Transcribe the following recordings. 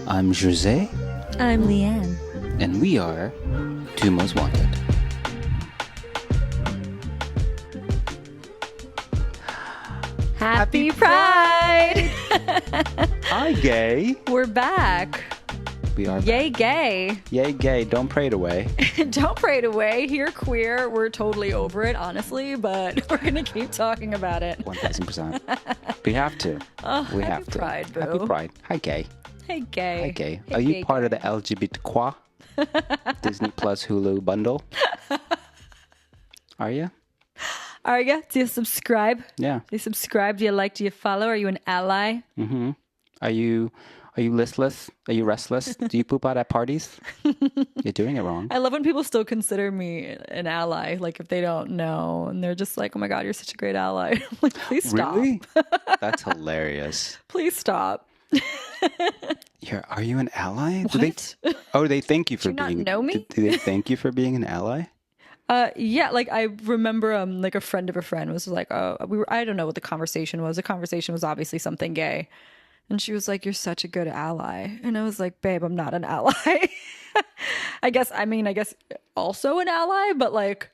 I'm Jo Sé, I'm Leeann. and we are Two Most Wanted. Happy Pride! Hi, gay. We're back. We are Yay, back. gay. Yay, gay. Don't pray it away. Don't pray it away. Here, queer. We're totally over it, honestly, but we're going to keep talking about it. 1000%. We have to. Oh, We happy have to. Pride, boo. Happy Pride. Hi, gay. Hey, gay. Hi, gay. Hey, Are you gay part of guy. the LGBTQ Disney Plus Hulu bundle? Are you? Are you? Do you subscribe? Yeah. Do you subscribe? Do you like? Do you follow? Are you an ally? Mm-hmm. Are you listless? Are you restless? Do you poop out at parties? You're doing it wrong. I love when people still consider me an ally, like if they don't know, and they're just like, "Oh my God, you're such a great ally." I'm like, please stop. Really? That's hilarious. Please stop. Are you an ally? What? They thank you for you not being. know me? Do they thank you for being an ally? Yeah, like I remember, like a friend of a friend was like, "Oh, I don't know what the conversation was. The conversation was obviously something gay." And she was like, "You're such a good ally." And I was like, "Babe, I'm not an ally." I guess also an ally, but like,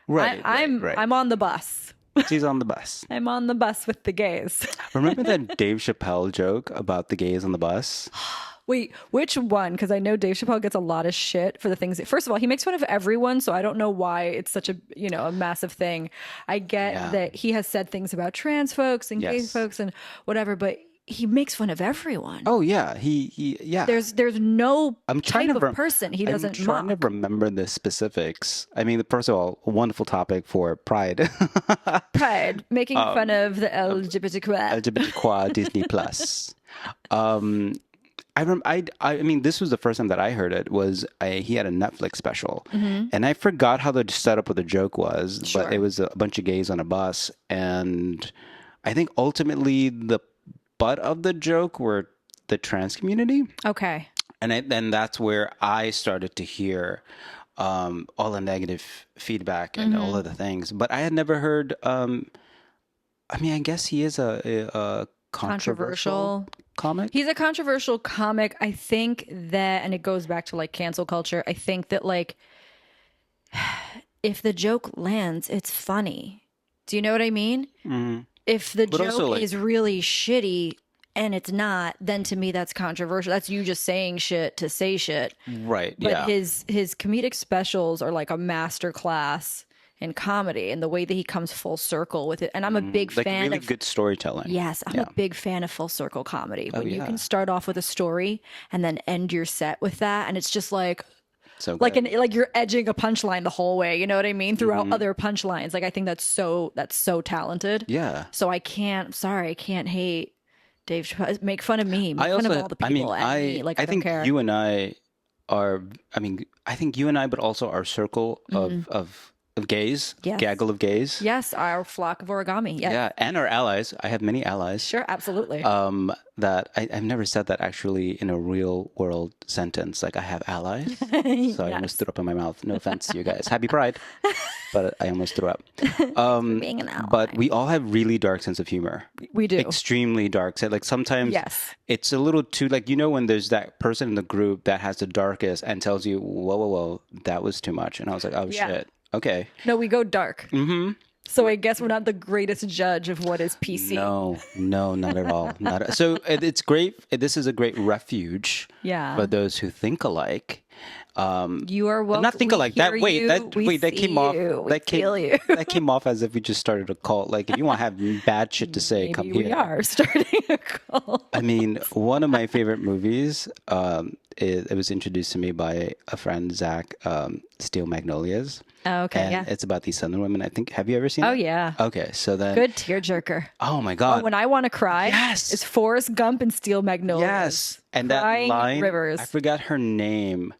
Right. I'm on the bus. She's on the bus. I'm on the bus with the gays. Remember that Dave Chappelle joke about the gays on the bus? Wait, which one? Because I know Dave Chappelle gets a lot of shit for the things. First of all, he makes fun of everyone, so I don't know why it's such a a massive thing. I get that he has said things about trans folks and gay Yes. folks and whatever, but he makes fun of everyone. Oh yeah, yeah. There's no I'm trying type to of person he doesn't I'm trying mock. to remember the specifics. I mean, first of all, a wonderful topic for Pride. Pride, making fun of the LGBTQ. LGBTQ Disney Plus. I mean, this was the first time that I heard it. He had a Netflix special, and I forgot how the setup of the joke was. Sure. But it was a bunch of gays on a bus, and I think ultimately the butt of the joke were the trans community, Okay. and then that's where I started to hear all the negative feedback and all of the things. But I had never heard. I mean, I guess he is a controversial comic. He's a controversial comic. I think that, and it goes back to like cancel culture. I think that like, if the joke lands, it's funny. Do you know what I mean? Mm-hmm. If the But also, joke like- is really shitty and it's not, then to me that's controversial. That's you just saying shit to say shit. Right. But yeah. his comedic specials are like a master class in comedy and the way that he comes full circle with it. And I'm a big like fan really of good storytelling. Yes, I'm a big fan of full circle comedy. When you yeah. can start off with a story and then end your set with that, and it's just like So like good. like you're edging a punchline the whole way. You know what I mean? Mm-hmm. Throughout other punchlines, like I think that's so talented. Yeah. So I can't hate Dave Chappelle. Make fun of me. Make fun of all the people at me. Like I don't think care. you and I are. I mean, I think you and I, but also our circle of gays, Yes. gaggle of gays. Yes, our flock of origami. Yes. Yeah, and our allies. I have many allies. Sure, absolutely. That I've never said that actually in a real world sentence. Like I have allies. So I almost threw up in my mouth. No offense to you guys. Happy Pride. But I almost threw up. Being an ally. But we all have really dark sense of humor. We do. Extremely dark. So like sometimes Yes. it's a little too like when there's that person in the group that has the darkest and tells you, whoa, that was too much. And I was like, oh Yeah. shit. Okay. No, we go dark. Mm-hmm. So I guess we're not the greatest judge of what is PC. No, not at all. So it's great. This is a great refuge Yeah. for those who think alike. You are welcome. Not think alike. That came off. You. That came off as if we just started a cult. Like if you want to have bad shit to say, come Maybe here. we are starting a cult. I mean, one of my favorite movies. It was introduced to me by a friend, Zach. Steel Magnolias. Oh, okay, and yeah. it's about these Southern women. I think. Have you ever seen it? Oh, yeah. Okay, so then. Good tearjerker. Oh my god. When I want to cry, Yes. it's Forrest Gump and Steel Magnolias. Yes, and Crying that line. rivers. I forgot her name,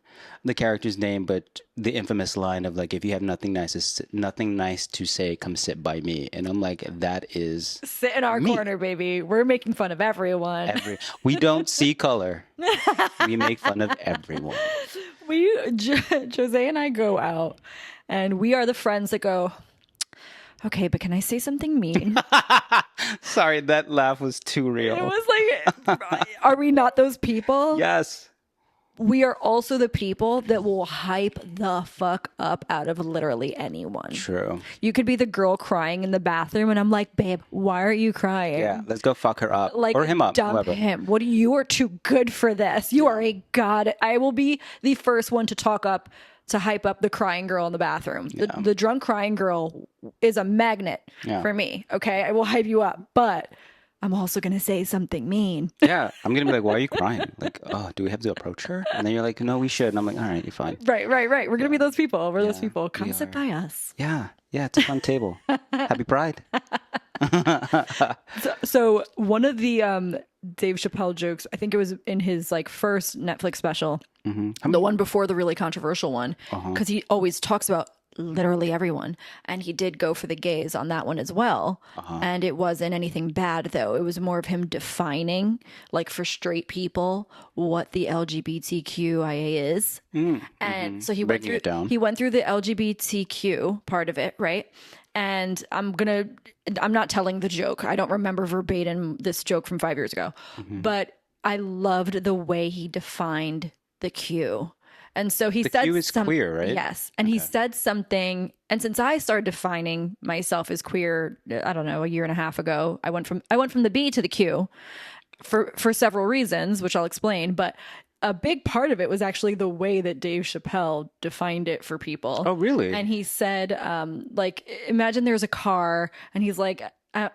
the character's name, but the infamous line of like, "If you have nothing nice to say, come sit by me." And I'm like, that is Sit in our corner, baby. We're making fun of everyone. we don't see color. We make fun of everyone. Jose and I go out, and we are the friends that go, okay, but can I say something mean? Sorry, that laugh was too It real. was like, are we not those people? Yes. We are also the people that will hype the fuck up out of literally anyone. True. You could be the girl crying in the bathroom, and I'm like, babe, why are you crying? Yeah, let's go fuck her up. Like, Or him up, dump whoever. him. What? You are too good for this. You are a god. I will be the first one to hype up the crying girl in the bathroom. The drunk crying girl is a magnet for me. Okay, I will hype you up, but I'm also gonna say something mean. Yeah, I'm going to be like, why are you crying? Like, oh, do we have to approach her? And then you're like, no, we should. And I'm like, all right, you're fine. Right. We're gonna be those people. We're those people. Come we sit are. by us. Yeah, it's a fun table. Happy Pride. So one of the Dave Chappelle jokes, I think it was in his like first Netflix special, the one before the really controversial one, because he always talks about literally everyone, and he did go for the gays on that one as well. And it wasn't anything bad though. It was more of him defining, like for straight people, what the LGBTQIA is. And so he Breaking it down. he went through the LGBTQ part of it, right? And I'm not telling the joke. I don't remember verbatim this joke from 5 years ago, but I loved the way he defined the Q. And so he said Q is queer, right? Yes. And he said something. And since I started defining myself as queer, I don't know, a year and a half ago, I went from the B to the Q for several reasons, which I'll explain. But a big part of it was actually the way that Dave Chappelle defined it for people. Oh, really? And he said, like, imagine there's a car, and he's like,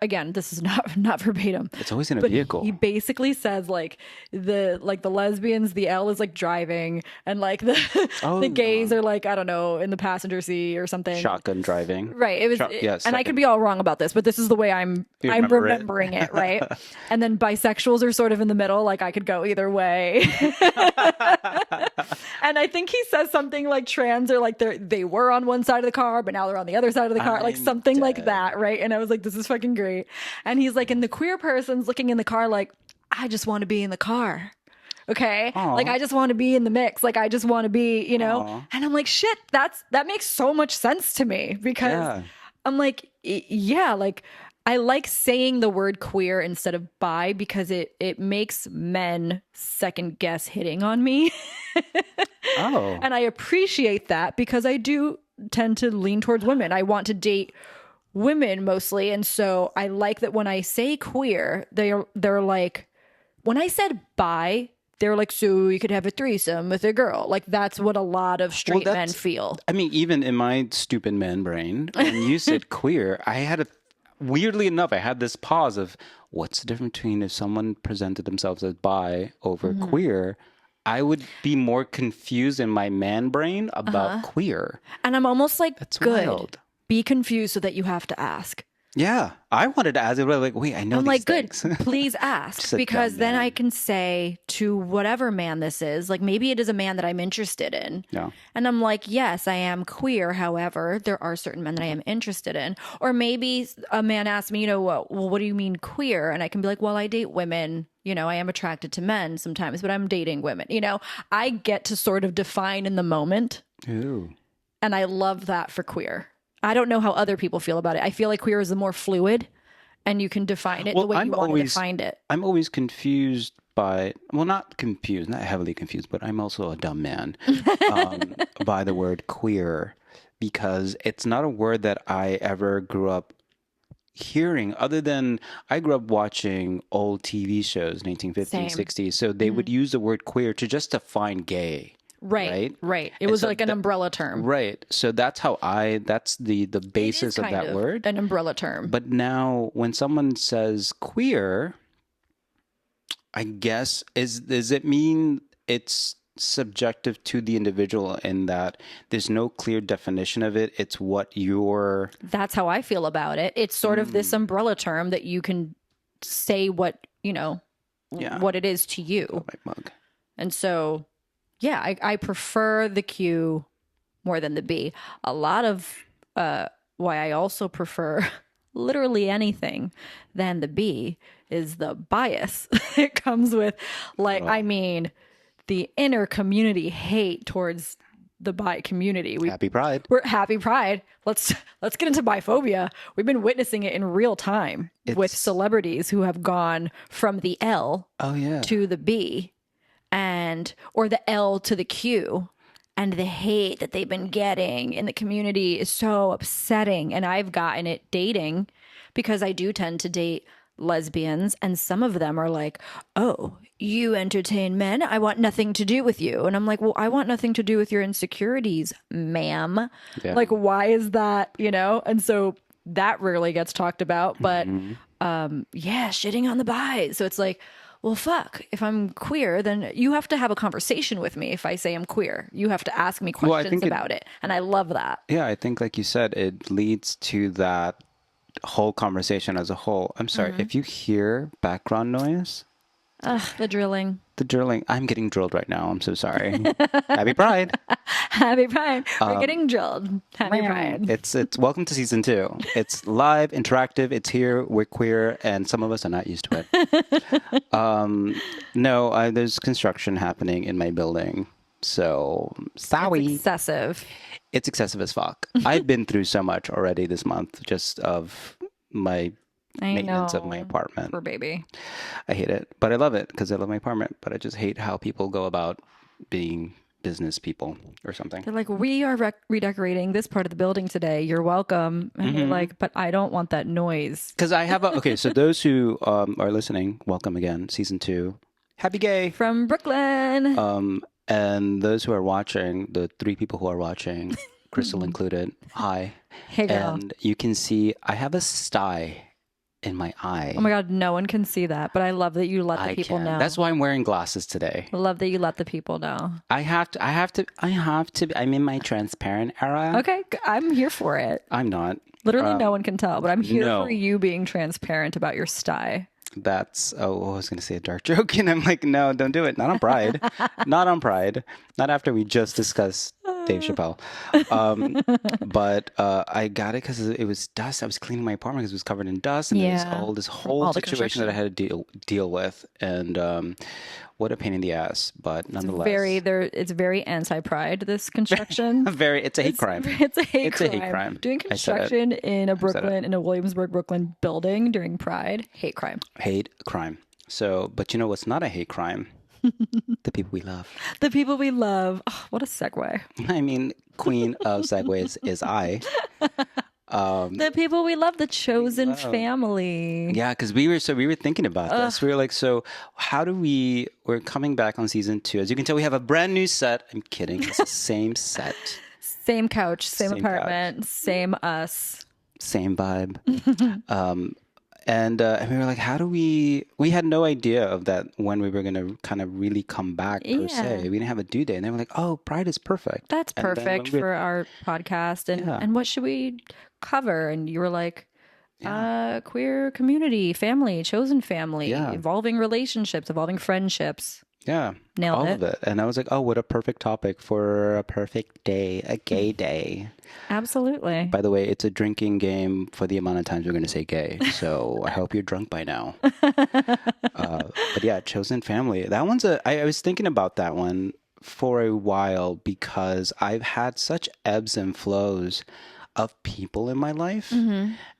again, this is not verbatim. It's always in a But vehicle. he basically says like the lesbians, the L is like driving, and like the gays are like, I don't know, in the passenger seat or something. Shotgun driving. Right. It was, yes. and I could be all wrong about this, but this is the way I'm remembering it, right? And then bisexuals are sort of in the middle, like I could go either way. And I think he says something like trans are like they were on one side of the car, but now they're on the other side of the car, like something like that, right? And I was like, this is fucking great. And he's like, and the queer person's looking in the car like, I just want to be in the car. Okay. Aww. Like, I just want to be in the mix. Like, I just want to be, you know, and I'm like, shit, that makes so much sense to me, because I'm like, yeah, like I like saying the word queer instead of bi, because it makes men second guess hitting on me. And I appreciate that, because I do tend to lean towards women. I want to date women mostly. And so I like that when I say queer, they're like, when I said bi, they're like, so you could have a threesome with a girl. Like, that's what a lot of straight men feel. I mean, even in my stupid man brain, when you said queer, weirdly enough, I had this pause of, what's the difference between if someone presented themselves as bi over queer? I would be more confused in my man brain about queer. And I'm almost like, that's good. Wild. Be confused so that you have to ask. Yeah, I wanted to ask it, but like, wait, I know I'm these like, things. good, please ask, because then I can say to whatever man this is, like maybe it is a man that I'm interested in. Yeah. And I'm like, yes, I am queer. However, there are certain men that I am interested in. Or maybe a man asks me, you know, well, what do you mean queer? And I can be like, well, I date women. You know, I am attracted to men sometimes, but I'm dating women. You know, I get to sort of define in the moment. Ooh. And I love that for queer. I don't know how other people feel about it. I feel like queer is the more fluid, and you can define it the way you want to define it. I'm always confused by, well, not confused, not heavily confused, but I'm also a dumb man by the word queer, because it's not a word that I ever grew up hearing, other than I grew up watching old TV shows, 1950s, Same. 60s. So they would use the word queer to just define gay. Right. It was like an umbrella term. Right. So that's that's the basis of that word. An umbrella term. But now when someone says queer, I guess, does it mean it's subjective to the individual in that there's no clear definition of it? It's what you're... That's how I feel about it. It's sort of this umbrella term that you can say what, you know, what it is to you. Oh, my mug. And so... yeah, I prefer the Q more than the B. A lot of why I also prefer literally anything than the B is the bias it comes with. Like, I mean, the inner community hate towards the bi community. Happy Pride. We're happy Pride. Let's get into biphobia. We've been witnessing it in real time with celebrities who have gone from the L to the B or the L to the Q. And the hate that they've been getting in the community is so upsetting. And I've gotten it dating because I do tend to date lesbians, and some of them are like, oh, you entertain men, I want nothing to do with you. And I'm like, well, I want nothing to do with your insecurities, ma'am. Like, why is that, and so that rarely gets talked about, but shitting on the bi. So it's like, well, fuck, if I'm queer, then you have to have a conversation with me. If I say I'm queer, you have to ask me questions about it. And I love that. Yeah, I think like you said, it leads to that whole conversation as a whole. I'm sorry, if you hear background noise. The drilling. I'm getting drilled right now. I'm so sorry. Happy Pride. Happy Pride. We're getting drilled. Happy Pride. It's welcome to season 2. It's live, interactive. It's here. We're queer, and some of us are not used to it. No, there's construction happening in my building. So sorry. It's excessive. It's excessive as fuck. I've been through so much already this month just of my maintenance of my apartment. Poor baby. I hate it, but I love it because I love my apartment. But I just hate how people go about being business people or something. They're like, we are redecorating this part of the building today. You're welcome. And you're like, but I don't want that noise. Because I have so those who are listening, welcome again, season 2. Happy gay. From Brooklyn. And those who are watching, the 3 people who are watching, Crystal included, hi. Hey, girl. And you can see I have a sty in my eye. Oh my God, no one can see that, but I love that you let the people know. That's why I'm wearing glasses today. I love that you let the people know. I have to. I'm in my transparent era. Okay, I'm here for it. I'm not. Literally no one can tell, but I'm here for you being transparent about your sty. That's, I was going to say a dark joke. And I'm like, no, don't do it. Not on Pride. Not on Pride. Not after we just discussed Dave Chappelle. But I got it because it was dust. I was cleaning my apartment because it was covered in dust. And there was this whole situation that I had to deal with. And what a pain in the ass. But nonetheless. It's very anti-Pride, this construction. It's a hate crime. It's a hate crime. Doing construction in a Williamsburg, Brooklyn building during Pride, hate crime. Hate crime. So, but you know what's not a hate crime? The people we love. The people we love. Oh, what a segue. I mean, queen of segues is I. The people we love, the chosen family. Yeah, because we were thinking about this. We were like, so how do we're coming back on season 2. As you can tell, we have a brand new set. I'm kidding. It's the same set. Same couch, same apartment, same us. Same vibe. And we were like, how do we had no idea of that when we were going to kind of really come back per se. We didn't have a due date. And then we're like, oh, Pride is perfect. That's perfect for our podcast. And what should we cover? And you were like, queer community, family, chosen family, evolving relationships, evolving friendships. Yeah. Nailed it. All of it. And I was like, oh, what a perfect topic for a perfect day, a gay day. Absolutely. By the way, it's a drinking game for the amount of times we're going to say gay. So I hope you're drunk by now. But yeah, chosen family. That one's I was thinking about that one for a while because I've had such ebbs and flows of people in my life.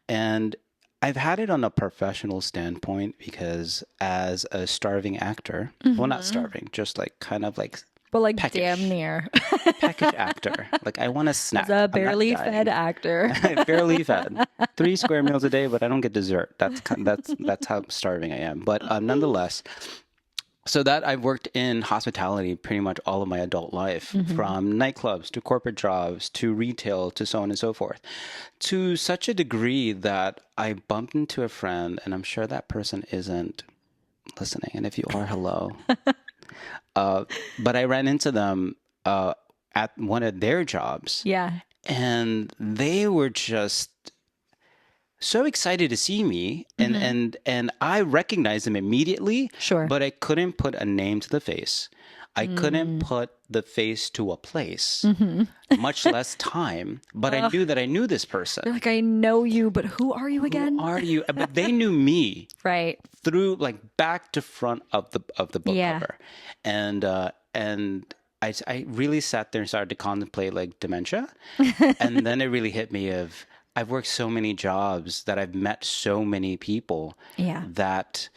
And I've had it on a professional standpoint because as a starving actor, well, not starving, just like kind of like, but like peckish, damn near peckish actor. Like I want a snack. As a barely fed actor. Barely fed. 3 square meals a day, but I don't get dessert. That's how starving I am. But nonetheless, so that I've worked in hospitality pretty much all of my adult life, from nightclubs to corporate jobs to retail to so on and so forth, to such a degree that I bumped into a friend, and I'm sure that person isn't listening. And if you are, hello. But I ran into them at one of their jobs. Yeah. And they were just so excited to see me, and I recognized them immediately. Sure. But I couldn't put a name to the face. I couldn't put the face to a place, much less time. But I knew that I knew this person. You're like, I know you, but who are you again? Who are you? But they knew me, right? Through like back to front of the book cover, and I really sat there and started to contemplate like dementia. And then it really hit me of I've worked so many jobs that I've met so many people Yeah. that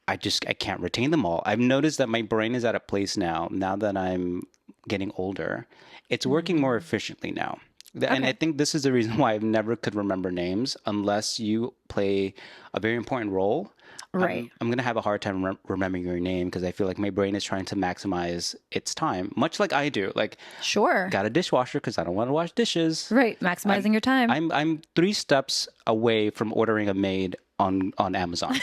I can't retain them all. I've noticed that my brain is at a place now that I'm getting older. It's working more Mm. efficiently now. And I Okay. think this is the reason why I never could remember names unless you play a very important role. Right. I'm gonna have a hard time remembering your name because I feel like my brain is trying to maximize its time, much like I do. Like, Sure. got a dishwasher because I don't want to wash dishes. Right. Maximizing your time. I'm 3 steps away from ordering a maid on Amazon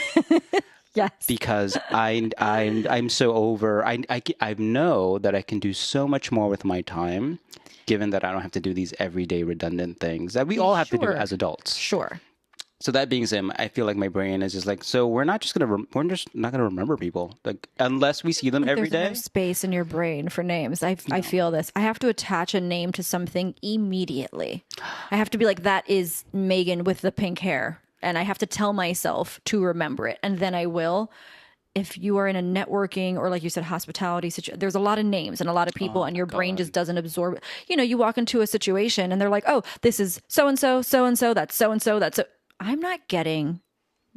Yes. because I'm so over. I know that I can do so much more with my time, given that I don't have to do these everyday redundant things that we all have to do Sure. as adults. Sure. So that being said, I feel like my brain is just like, so we're just not gonna remember people like unless we see them Like every there's enough day. space in your brain for names. I feel this. I have to attach a name to something immediately. I have to be like, that is Megan with the pink hair. And I have to tell myself to remember it. And then I will. If you are in a networking or like you said, hospitality situation, there's a lot of names and a lot of people and your brain just doesn't absorb it. You know, you walk into a situation and they're like, oh, this is so-and-so, so-and-so, that's so-and-so, that's so. I'm not getting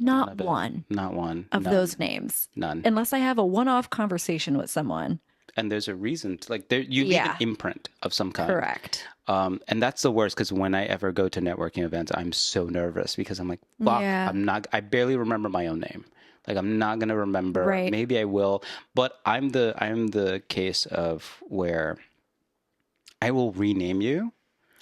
None not of it. one Not one. of None. those names None. unless I have a one-off conversation with someone. And there's a reason to, like you leave an Yeah. imprint of some kind. Correct. And that's the worst because when I ever go to networking events, I'm so nervous because I'm like, fuck, Yeah. I barely remember my own name. Like I'm not gonna remember. Right. Maybe I will, but I'm the case of where I will rename you,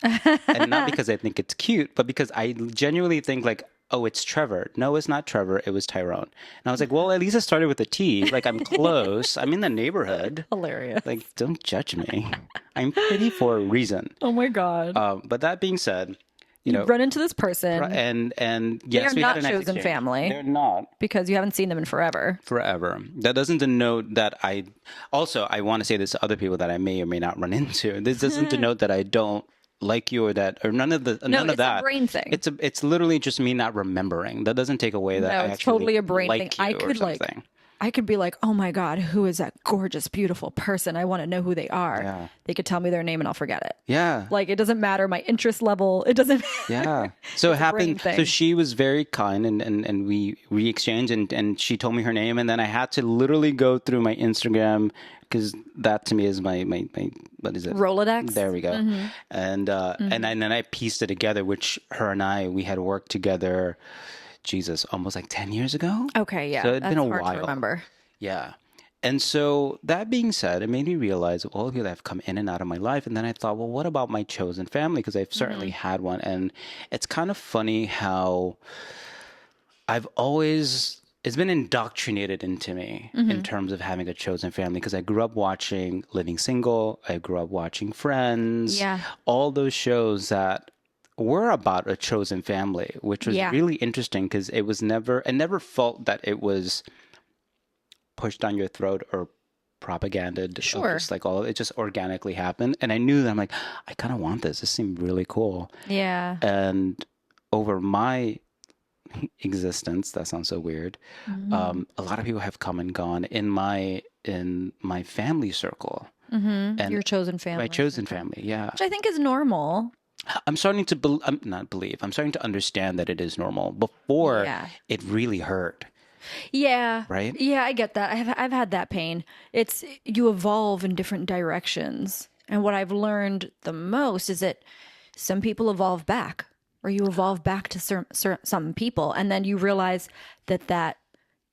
and not because I think it's cute, but because I genuinely think like, oh, it's Trevor. No, it's not Trevor. It was Tyrone. And I was like, well, at least it started with a T. Like I'm close. I'm in the neighborhood. Hilarious. Like, don't judge me. I'm pretty for a reason. Oh my God. But that being said, you You know, run into this person. and They yes, are we had not a nice chosen exchange. family They're not because you haven't seen them in forever. forever. That doesn't denote that I. Also, I want to say this to other people that I may or may not run into. This doesn't denote that I don't like you or none of none of it's that. a brain thing. It's literally just me not remembering. That doesn't take away that No, I it's actually totally a brain like thing. you or something. I could be like, oh my God, who is that gorgeous, beautiful person? I want to know who they are. Yeah. They could tell me their name and I'll forget it. Yeah. Like, it doesn't matter my interest level. It doesn't Yeah. So it It's a brain happened. So thing. she was very kind and we exchanged and she told me her name and then I had to literally go through my Instagram because that to me is my what is it? Rolodex. There we go. And then I pieced it together, which her and we had worked together, Jesus, almost like 10 years ago. Okay, yeah. So it'd That's been a hard while. to remember. Yeah. And so that being said, it made me realize all of you that have come in and out of my life. And then I thought, well, what about my chosen family? Because I've certainly had one. And it's kind of funny how it's been indoctrinated into me in terms of having a chosen family. Because I grew up watching Living Single. I grew up watching Friends. Yeah. All those shows that were about a chosen family, which was Yeah. really interesting because I never felt that it was pushed down your throat or propaganded. Sure. Just like it just organically happened. And I knew that I'm like, I kind of want this. This seemed really cool. Yeah. And over my existence, that sounds so weird. A lot of people have come and gone in my family circle. And Your chosen family. my chosen family, yeah. Which I think is normal. I'm starting to I'm not believe. I'm starting to understand that it is normal. Before Yeah. it really hurt. Yeah. Right? Yeah, I get that. I've had that pain. It's you evolve in different directions. And what I've learned the most is that some people evolve back or you evolve back to some people and then you realize that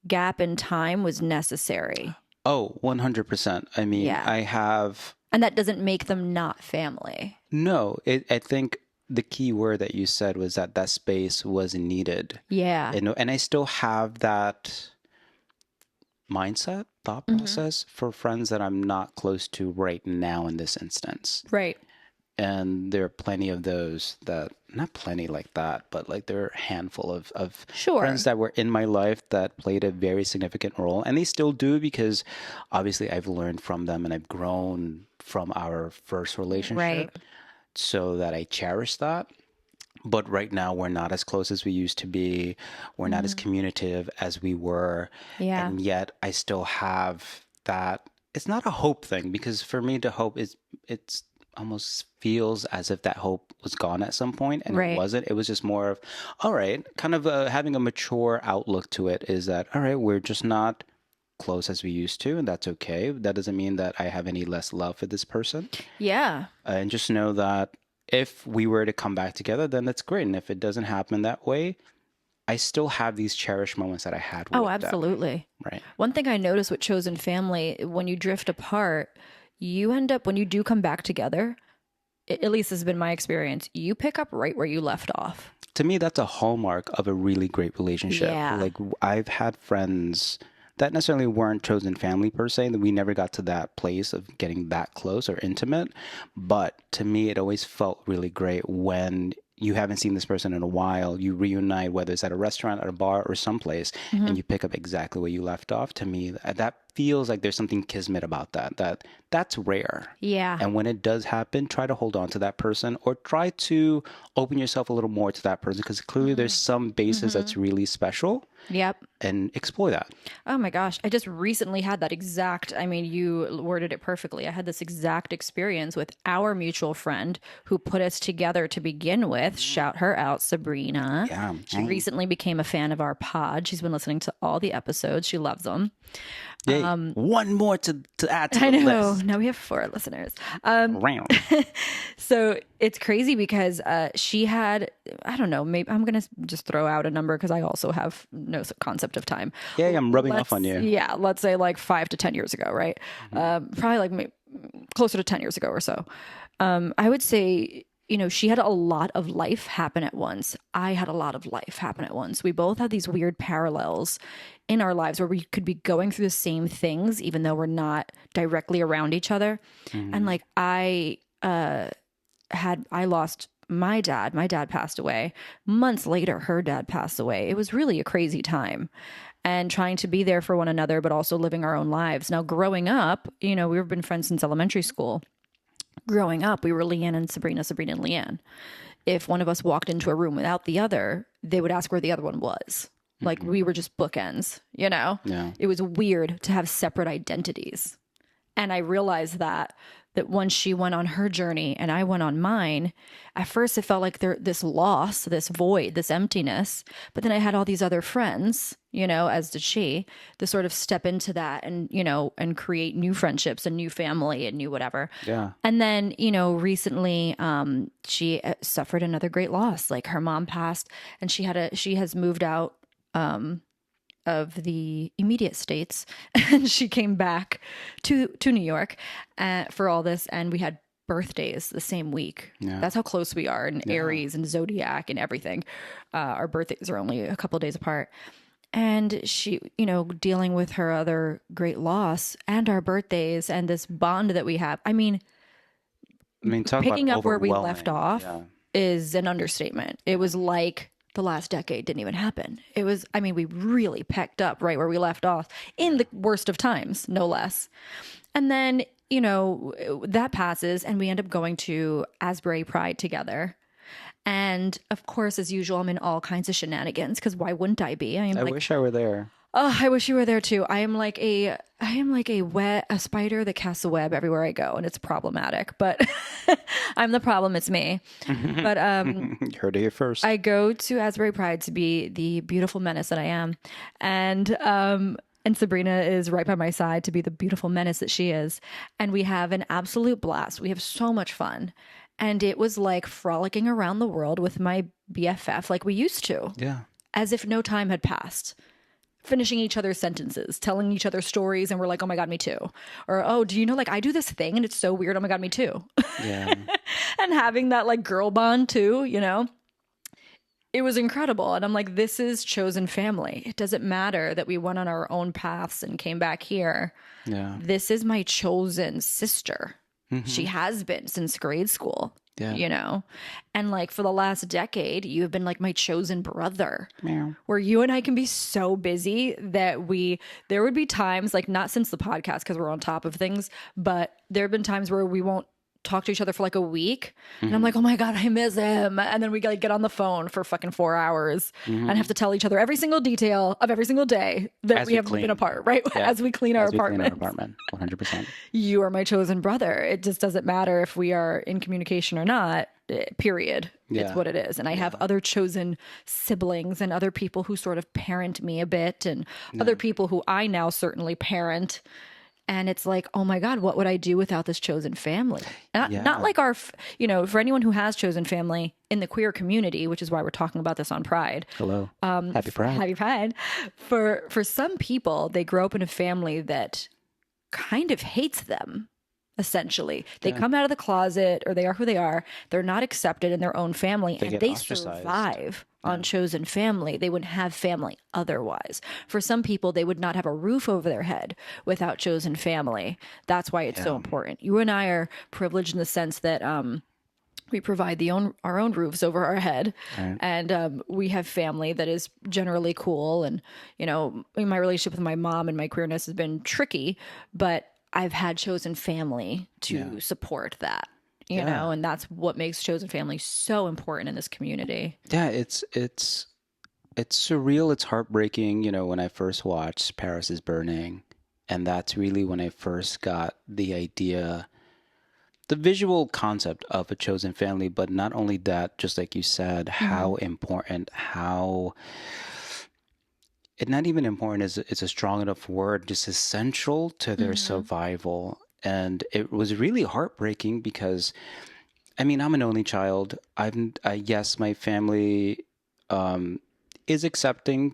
gap in time was necessary. Oh, 100%. I mean, Yeah. I have And that doesn't make them not family. no. I think the key word that you said was that space was needed. Yeah. And I still have that thought process for friends that I'm not close to right now in this instance. Right. And there are plenty of those that, not plenty like that, but like there are a handful of Sure. friends that were in my life that played a very significant role. And they still do because obviously I've learned from them and I've grown from our first relationship. Right. So that I cherish that. But right now, we're not as close as we used to be. We're not as communicative as we were. Yeah. And yet, I still have that it's not a hope thing because for me to hope is it's almost feels as if that hope was gone at some point and it Right. wasn't. It was just more of all right, kind of having a mature outlook to it is that all right, we're just not close as we used to, and that's okay. That doesn't mean that I have any less love for this person. Yeah. And just know that if we were to come back together, then that's great. And if it doesn't happen that way, I still have these cherished moments that I had Oh, with them. absolutely. Right. One thing I noticed with chosen family, when you drift apart, you end up, when you do come back together, at least this has been my experience, you pick up right where you left off. To me, that's a hallmark of a really great relationship. Yeah. Like I've had friends that necessarily weren't chosen family per se, that we never got to that place of getting that close or intimate. But to me, it always felt really great when you haven't seen this person in a while, you reunite, whether it's at a restaurant, at a bar, or someplace, and you pick up exactly where you left off. To me, that feels like there's something kismet about that. That's rare. Yeah. And when it does happen, try to hold on to that person or try to open yourself a little more to that person because clearly there's some basis that's really special Yep. and explore that. Oh my gosh. I just recently had that exact, I mean, you worded it perfectly. I had this exact experience with our mutual friend who put us together to begin with. Shout her out, Sabrina. Yeah. She recently became a fan of our pod. She's been listening to all the episodes. She loves them. Yay. One more to add to I the know. list. Now we have 4 listeners. Round. So it's crazy because she had, I don't know, maybe I'm going to just throw out a number because I also have no concept of time. Yay, I'm rubbing off on you. Yeah, let's say like 5 to 10 years ago, right? Probably like closer to 10 years ago or so. I would say, you know, she had a lot of life happen at once. I had a lot of life happen at once. We both had these weird parallels in our lives where we could be going through the same things, even though we're not directly around each other. And like I lost my dad. My dad passed away. Months later, her dad passed away. It was really a crazy time. And trying to be there for one another, but also living our own lives. Now, growing up, you know, we've been friends since elementary school. Growing up, we were Leanne and Sabrina, Sabrina and Leanne. If one of us walked into a room without the other, they would ask where the other one was. Like we were just bookends, you know? Yeah. It was weird to have separate identities. And I realized that once she went on her journey and I went on mine, at first it felt like this loss, this void, this emptiness. But then I had all these other friends, you know, as did she, to sort of step into that and, you know, and create new friendships and new family and new whatever. Yeah. And then, you know, recently she suffered another great loss. Like her mom passed and she has moved out of the immediate states and she came back to New York for all this, and we had birthdays the same week. Yeah. That's how close we are in Aries and zodiac and everything. Our birthdays are only a couple of days apart, and she, you know, dealing with her other great loss and our birthdays and this bond that we have. I mean, Talk picking about up where we left overwhelming. off Yeah. is an understatement. It was like the last decade didn't even happen. It was, I mean, we really pecked up right where we left off in the worst of times, no less. And then, you know, that passes and we end up going to Asbury Pride together. And of course, as usual, I'm in all kinds of shenanigans because why wouldn't I be? I wish I were there. Oh, I wish you were there too. I am like a spider that casts a web everywhere I go, and it's problematic. But I'm the problem. It's me. But You heard it here first. I go to Asbury Pride to be the beautiful menace that I am, and Sabrina is right by my side to be the beautiful menace that she is, and we have an absolute blast. We have so much fun, and it was like frolicking around the world with my BFF like we used to, Yeah. as if no time had passed. Finishing each other's sentences, telling each other stories, and we're like, oh my God, me too. Or, oh, do you know, like, I do this thing and it's so weird. Oh my God, me too. Yeah. And having that like girl bond too, you know, it was incredible. And I'm like, this is chosen family. It doesn't matter that we went on our own paths and came back here. Yeah. This is my chosen sister. She has been since grade school. Yeah. You know, and like for the last decade, you have been like my chosen brother, Meow. where you and I can be so busy that there would be times like not since the podcast because we're on top of things, but there have been times where we won't talk to each other for like a week. And I'm Mm-hmm. like, oh my God, I miss him. And then we like get on the phone for fucking 4 hours and have Mm-hmm. to tell each other every single detail of every single day that As we we have been clean. apart, right? Yeah. As we clean our As we clean our apartments. apartment. 100%. You are my chosen brother. It just doesn't matter if we are in communication or not, period. It's Yeah. what it is. And I have other chosen siblings and other people who sort of parent me a bit and other people who I now certainly parent. And it's like, oh my God, what would I do without this chosen family? Not Yeah. like for anyone who has chosen family in the queer community, which is why we're talking about this on Pride. Hello. Happy Pride. Happy Pride. For some people, they grow up in a family that kind of hates them. Essentially, they come out of the closet or they are who they are. They're not accepted in their own family They and get they ostracized. survive on chosen family. They wouldn't have family otherwise. For some people, they would not have a roof over their head without chosen family. That's why it's so important. You and I are privileged in the sense that we provide our own roofs over our head, Right. and we have family that is generally cool. And in my relationship with my mom and my queerness has been tricky, but I've had chosen family to support that. And that's what makes chosen family so important in this community. Yeah, it's surreal, it's heartbreaking, when I first watched Paris is Burning, and that's really when I first got the visual concept of a chosen family, but not only that, just like you said, how important, how it not even important is it's a strong enough word, just essential to their survival. And it was really heartbreaking because I mean, I'm an only child. Yes, my family is accepting.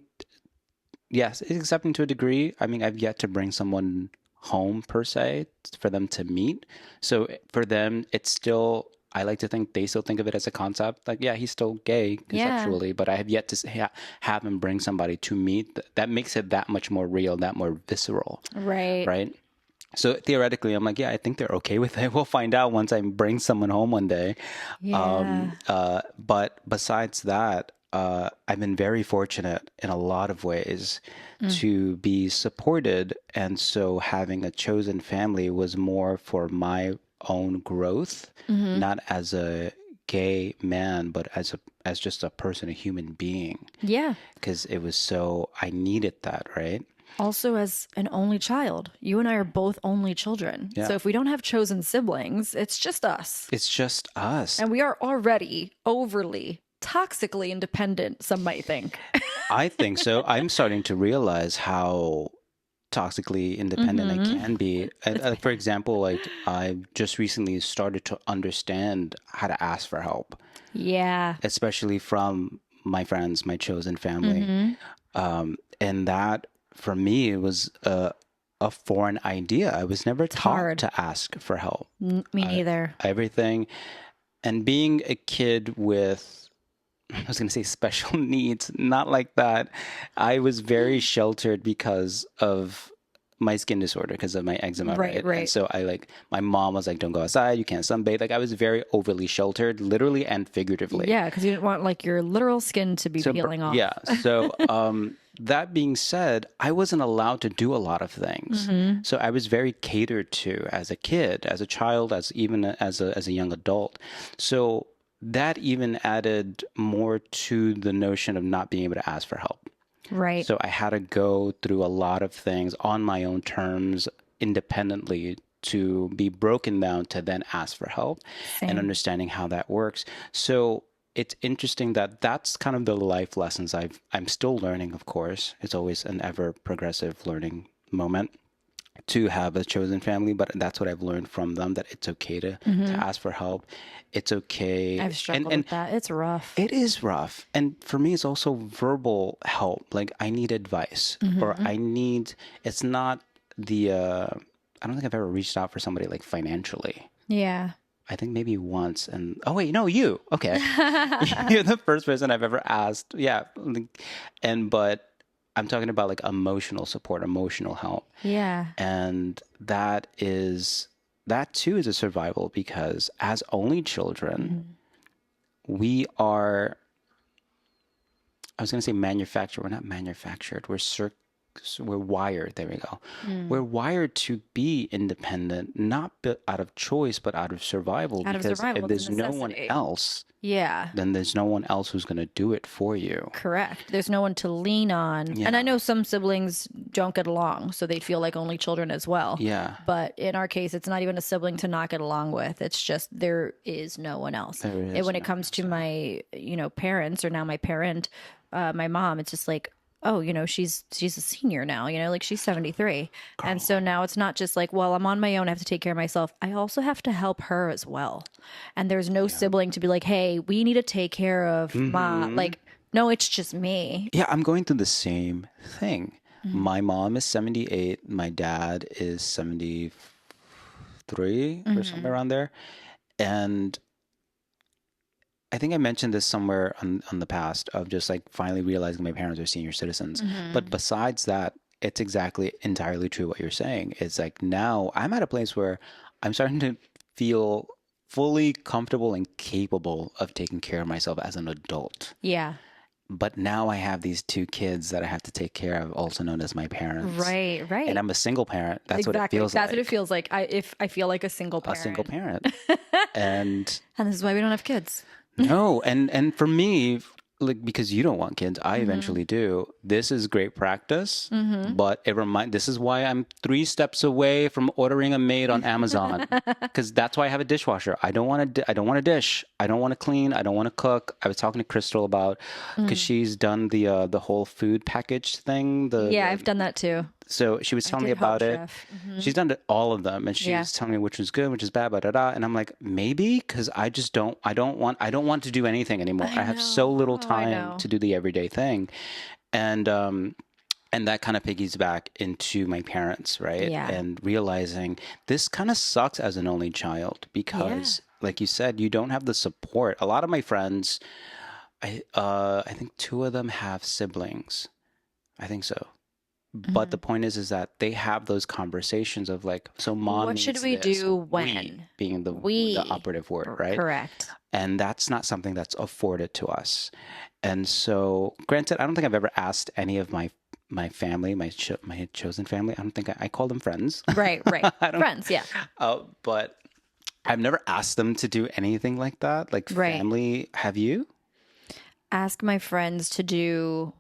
Yes, it's accepting to a degree. I mean, I've yet to bring someone home per se for them to meet. So for them, it's still. I like to think they still think of it as a concept. Like, yeah, he's still gay Yeah. conceptually, but I have yet to have him bring somebody to meet. That makes it that much more real, that more visceral, Right. right? So theoretically, I'm like, yeah, I think they're okay with it. We'll find out once I bring someone home one day. Yeah. But besides that, I've been very fortunate in a lot of ways to be supported. And so having a chosen family was more for my own growth, not as a gay man, but as just a person, a human being. Yeah. Because I needed that, right? Also, as an only child, you and I are both only children. Yeah. So if we don't have chosen siblings, it's just us. It's just us. And we are already overly toxically independent, some might think. I think so. I'm starting to realize how toxically independent I can be. And, for example, like I just recently started to understand how to ask for help, Yeah. especially from my friends, my chosen family. And that for me, it was a foreign idea. I was never taught hard. to ask for help. Me neither. Everything. And being a kid with, I was going to say special needs, not like that. I was very sheltered because of my skin disorder, because of my eczema, right? Right. And so my mom was like, don't go outside, you can't sunbathe. Like I was very overly sheltered, literally and figuratively. Yeah, because you didn't want like your literal skin to be peeling off. Yeah. So that being said, I wasn't allowed to do a lot of things. So I was very catered to as a kid, as a child, as a young adult. So that even added more to the notion of not being able to ask for help. Right. So I had to go through a lot of things on my own terms, independently, to be broken down to then ask for help and understanding how that works. So it's interesting that that's kind of the life lessons I'm still learning, of course. It's always an ever progressive learning moment to have a chosen family, but that's what I've learned from them, that it's okay to ask for help. It's okay. I've struggled with that. It's rough. It is rough. And for me, it's also verbal help. Like I need advice or it's not I don't think I've ever reached out for somebody like financially. Yeah. I think maybe once. And oh wait, no, you. Okay. You're the first person I've ever asked. Yeah. But I'm talking about like emotional support, emotional help. Yeah. And that too is a survival, because as only children, we are, I was going to say manufactured. We're not manufactured. We're we're wired. There we go. Mm. We're wired to be independent, not out of choice, but out of survival. Out of Because if survival, it's a there's no one necessity. else, Yeah. then there's no one else who's going to do it for you. Correct. There's no one to lean on. And I Yeah. know some siblings don't get along, so they feel like only children as well. Yeah. But in our case, it's not even a sibling to not get along with. It's just there is no one else. There And is when no it comes to answer. my, parents, or now my parent, my mom, it's just like, oh, she's a senior now, like she's 73. And Girl. so now it's not just like, well, I'm on my own, I have to take care of myself. I also have to help her as well. And there's no Yeah. sibling to be like, hey, we need to take care of Ma. Hmm. Like, no, it's just me. Yeah, I'm going through the same thing. Mm-hmm. My mom is 78. My dad is 73 or somewhere Mm-hmm. around there. And I think I mentioned this somewhere on the past of just like finally realizing my parents are senior citizens. But Mm-hmm. besides that, it's exactly entirely true what you're saying. It's like now I'm at a place where I'm starting to feel fully comfortable and capable of taking care of myself as an adult. Yeah. But now I have these two kids that I have to take care of, also known as my parents. Right, And right. I'm a single parent. That's what it Exactly. feels That's what it like. feels like. If I feel like a single A single parent. parent. And And this is why we don't have kids. no, and for me, like because you don't want kids, I Mm-hmm. eventually do. This is great practice, Mm-hmm. but this is why I'm 3 steps away from ordering a maid on Amazon. Because that's why I have a dishwasher. I don't want to. I don't want to dish. I don't want to clean. I don't want to cook. I was talking to Crystal about because Mm. she's done the whole food package thing. Yeah, I've done that too. So she was I telling me did Hot about it. Chef. Hmm. She's done all of them, and Yeah. she's telling me which was good, which is bad, blah, blah, blah. And I'm like, maybe because I just don't. I don't want to do anything anymore. I I have so know. little Oh, I time know. to do the everyday thing, and that kind of piggies back into my parents, right? Yeah. And realizing this kind of sucks as an only child Yeah. because, like you said, you don't have the support. A lot of my friends, I think two of them have siblings. I think so. But Hmm. the point is that they have those conversations of like, so mom What should needs we this, do we when? being the We. operative word, right? Correct. And that's not something that's afforded to us. And so, granted, I don't think I've ever asked any of my family, my chosen family. I don't think I call them friends. Right, right. I don't. Friends, yeah. But I've never asked them to do anything like that. Like Right. family, have you? Ask my friends to do.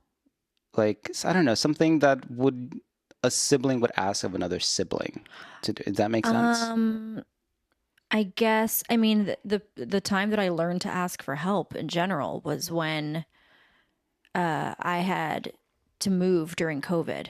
Like I don't know, something that would a sibling would ask of another sibling to do. Does that make sense? Um, I guess. I mean, the time that I learned to ask for help in general was when I had to move during COVID.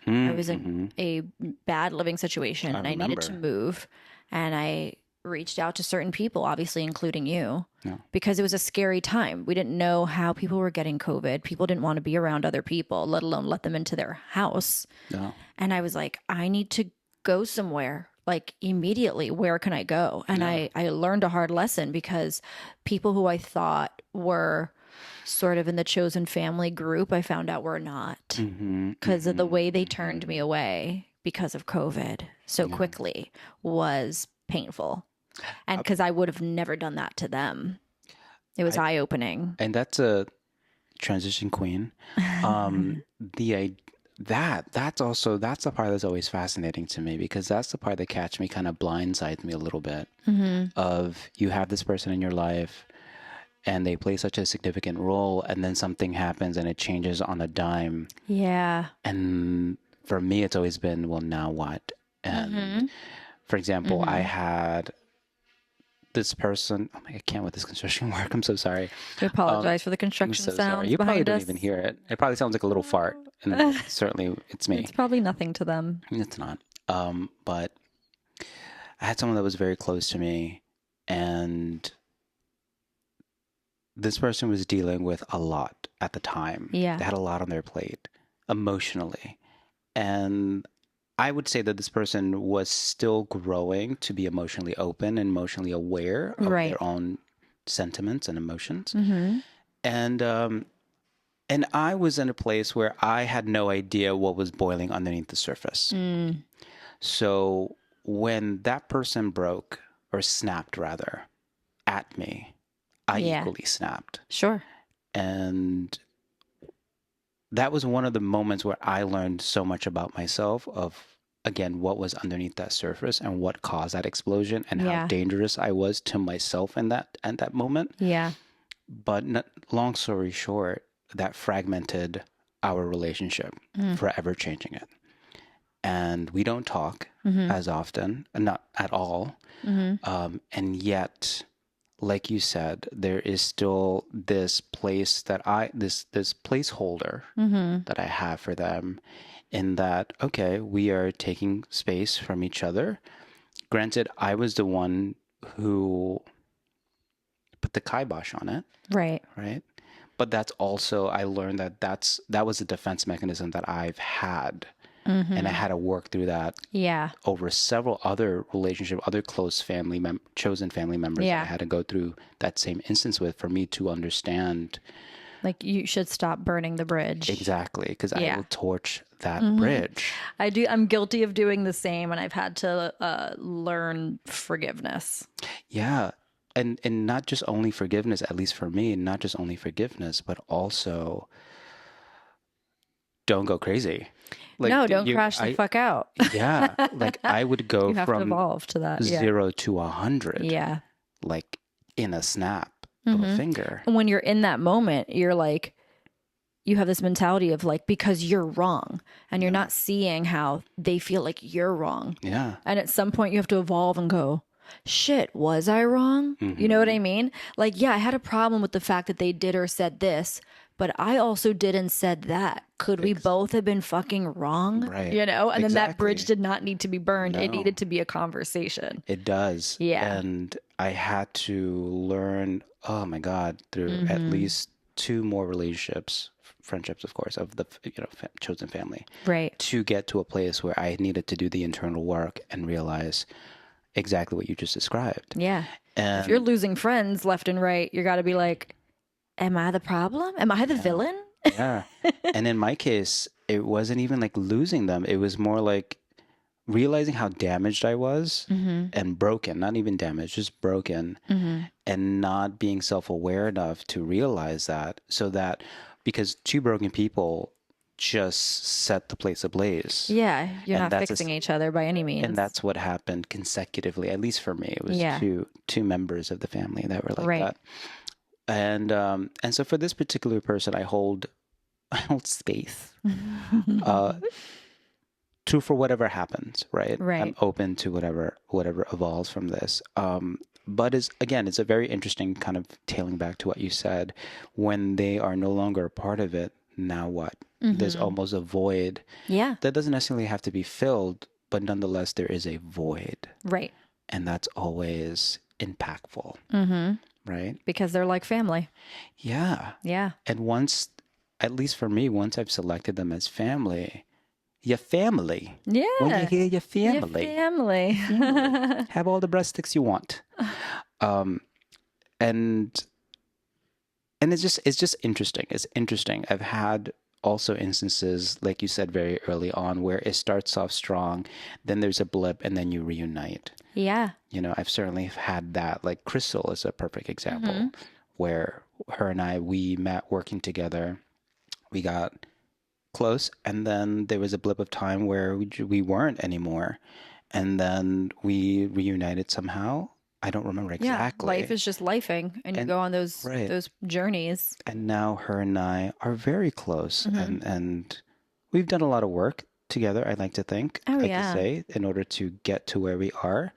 I was in Mm-hmm. a bad living situation I and I needed to remember. move. And I reached out to certain people, obviously, including you, No. because it was a scary time. We didn't know how people were getting COVID. People didn't want to be around other people, let alone let them into their house. No. And I was like, I need to go somewhere. Like immediately, where can I go? And Yeah. I learned a hard lesson because people who I thought were sort of in the chosen family group, I found out were not Mm-hmm. because of the Mm-hmm. way they turned Mm-hmm. me away because of COVID so Yeah. quickly was painful. And because I would have never done that to them. It was I eye opening. and that's a transition queen. The that's the part that's always fascinating to me because that's the part that catch me kind of blindsides me a little bit Hmm. of you have this person in your life and they play such a significant role and then something happens and it changes on a dime Yeah. and for me it's always been well now what and Hmm. for example I Hmm. had this person oh my God, I can't with this construction work, I'm so sorry. We um apologize for the I'm construction so sorry. sounds You probably behind don't even us. hear it. It probably sounds like a little fart, and certainly it's me. It's probably nothing to them. It's not. But I had someone that was very close to me, and this person was dealing with a lot at the time. Yeah. They had a lot on their plate emotionally, and I would say that this person was still growing to be emotionally open and emotionally aware of Right. their own sentiments and emotions, Hmm. and And I was in a place where I had no idea what was boiling underneath the surface. Mm. So when that person broke, or snapped rather, at me, I Yeah. equally snapped. Sure. And that was one of the moments where I learned so much about myself of again what was underneath that surface and what caused that explosion and how Yeah. dangerous I was to myself in that at that moment. Yeah. But long story short, that fragmented our relationship, Mm. forever changing it. And we don't talk Mm-hmm. as often, not at all. Mm-hmm. And yet, like you said, there is still this place that this placeholder Mm-hmm. that I have for them in that, okay, we are taking space from each other. Granted, I was the one who put the kibosh on it, Right. right? But that's also, I learned that that was a defense mechanism that I've had. And I Mm-hmm. had to work through that Yeah. over several other relationship, other close chosen family members that I Yeah. had to go through that same instance with for me to understand Like you should stop burning the bridge. exactly, because I Yeah. will torch that Mm-hmm. bridge. I do. I'm guilty of doing the same, and I've had to learn forgiveness. Yeah. And not just only forgiveness, at least for me, not just only forgiveness, but also don't go crazy. Like No, don't crash the fuck out. yeah, like I would go You have to from evolve to that. Yeah. 0 to 100, Yeah. like in a snap of a Mm-hmm. finger. And when you're in that moment, you're like, you have this mentality of like, because you're wrong and you're not seeing how they feel like you're wrong. Yeah. And at some point, you have to evolve and go, shit, was I wrong? You know what I mean? Like, yeah, I had a problem with the fact that they did or said this, but I also did and said that. Could we both have been fucking wrong? Right. You know? And then that bridge Exactly. did not need to be burned. It No. needed to be a conversation. It does. Yeah. And I had to learn, oh my God, through at least two more relationships, friendships, of course, of the chosen family, Right. to get to a place where I needed to do the internal work and realize exactly what you just described. Yeah. If And you're losing friends left and right, you got to be like, am I the problem? Am I the villain? yeah. And in my case, it wasn't even like losing them. It was more like realizing how damaged I was and broken, not even damaged, just broken, and not being self aware enough to realize that. So that because two broken people just set the place ablaze. Yeah. You're And not that's fixing each other by any means. and that's what happened consecutively, at least for me. It was Yeah. two members of the family that were like Right. that. And so for this particular person, I hold space. To for whatever happens, right? Right. I'm open to whatever evolves from this. But it's a very interesting kind of tailing back to what you said. When they are no longer a part of it, now what? There's almost a void Yeah. that doesn't necessarily have to be filled, but nonetheless there is a void, Right. and that's always impactful, right? Because they're like family. Yeah. Yeah. And once, at least for me, once I've selected them as family, your family. Yeah. When you hear your Your family, family. have all the breadsticks you want. Um, and it's just interesting. It's interesting. I've had also instances, like you said very early on, where it starts off strong, then there's a blip, and then you reunite. Yeah. I've certainly had that. Like Crystal is a perfect example, where her and we met working together. We got close, and then there was a blip of time where we weren't anymore, and then we reunited somehow. I don't remember exactly. Yeah. Life is just lifing, and you go on those right. those journeys. And now her and I are very close, and we've done a lot of work together. I'd like to think, Oh, to yeah. say, in order to get to where we are.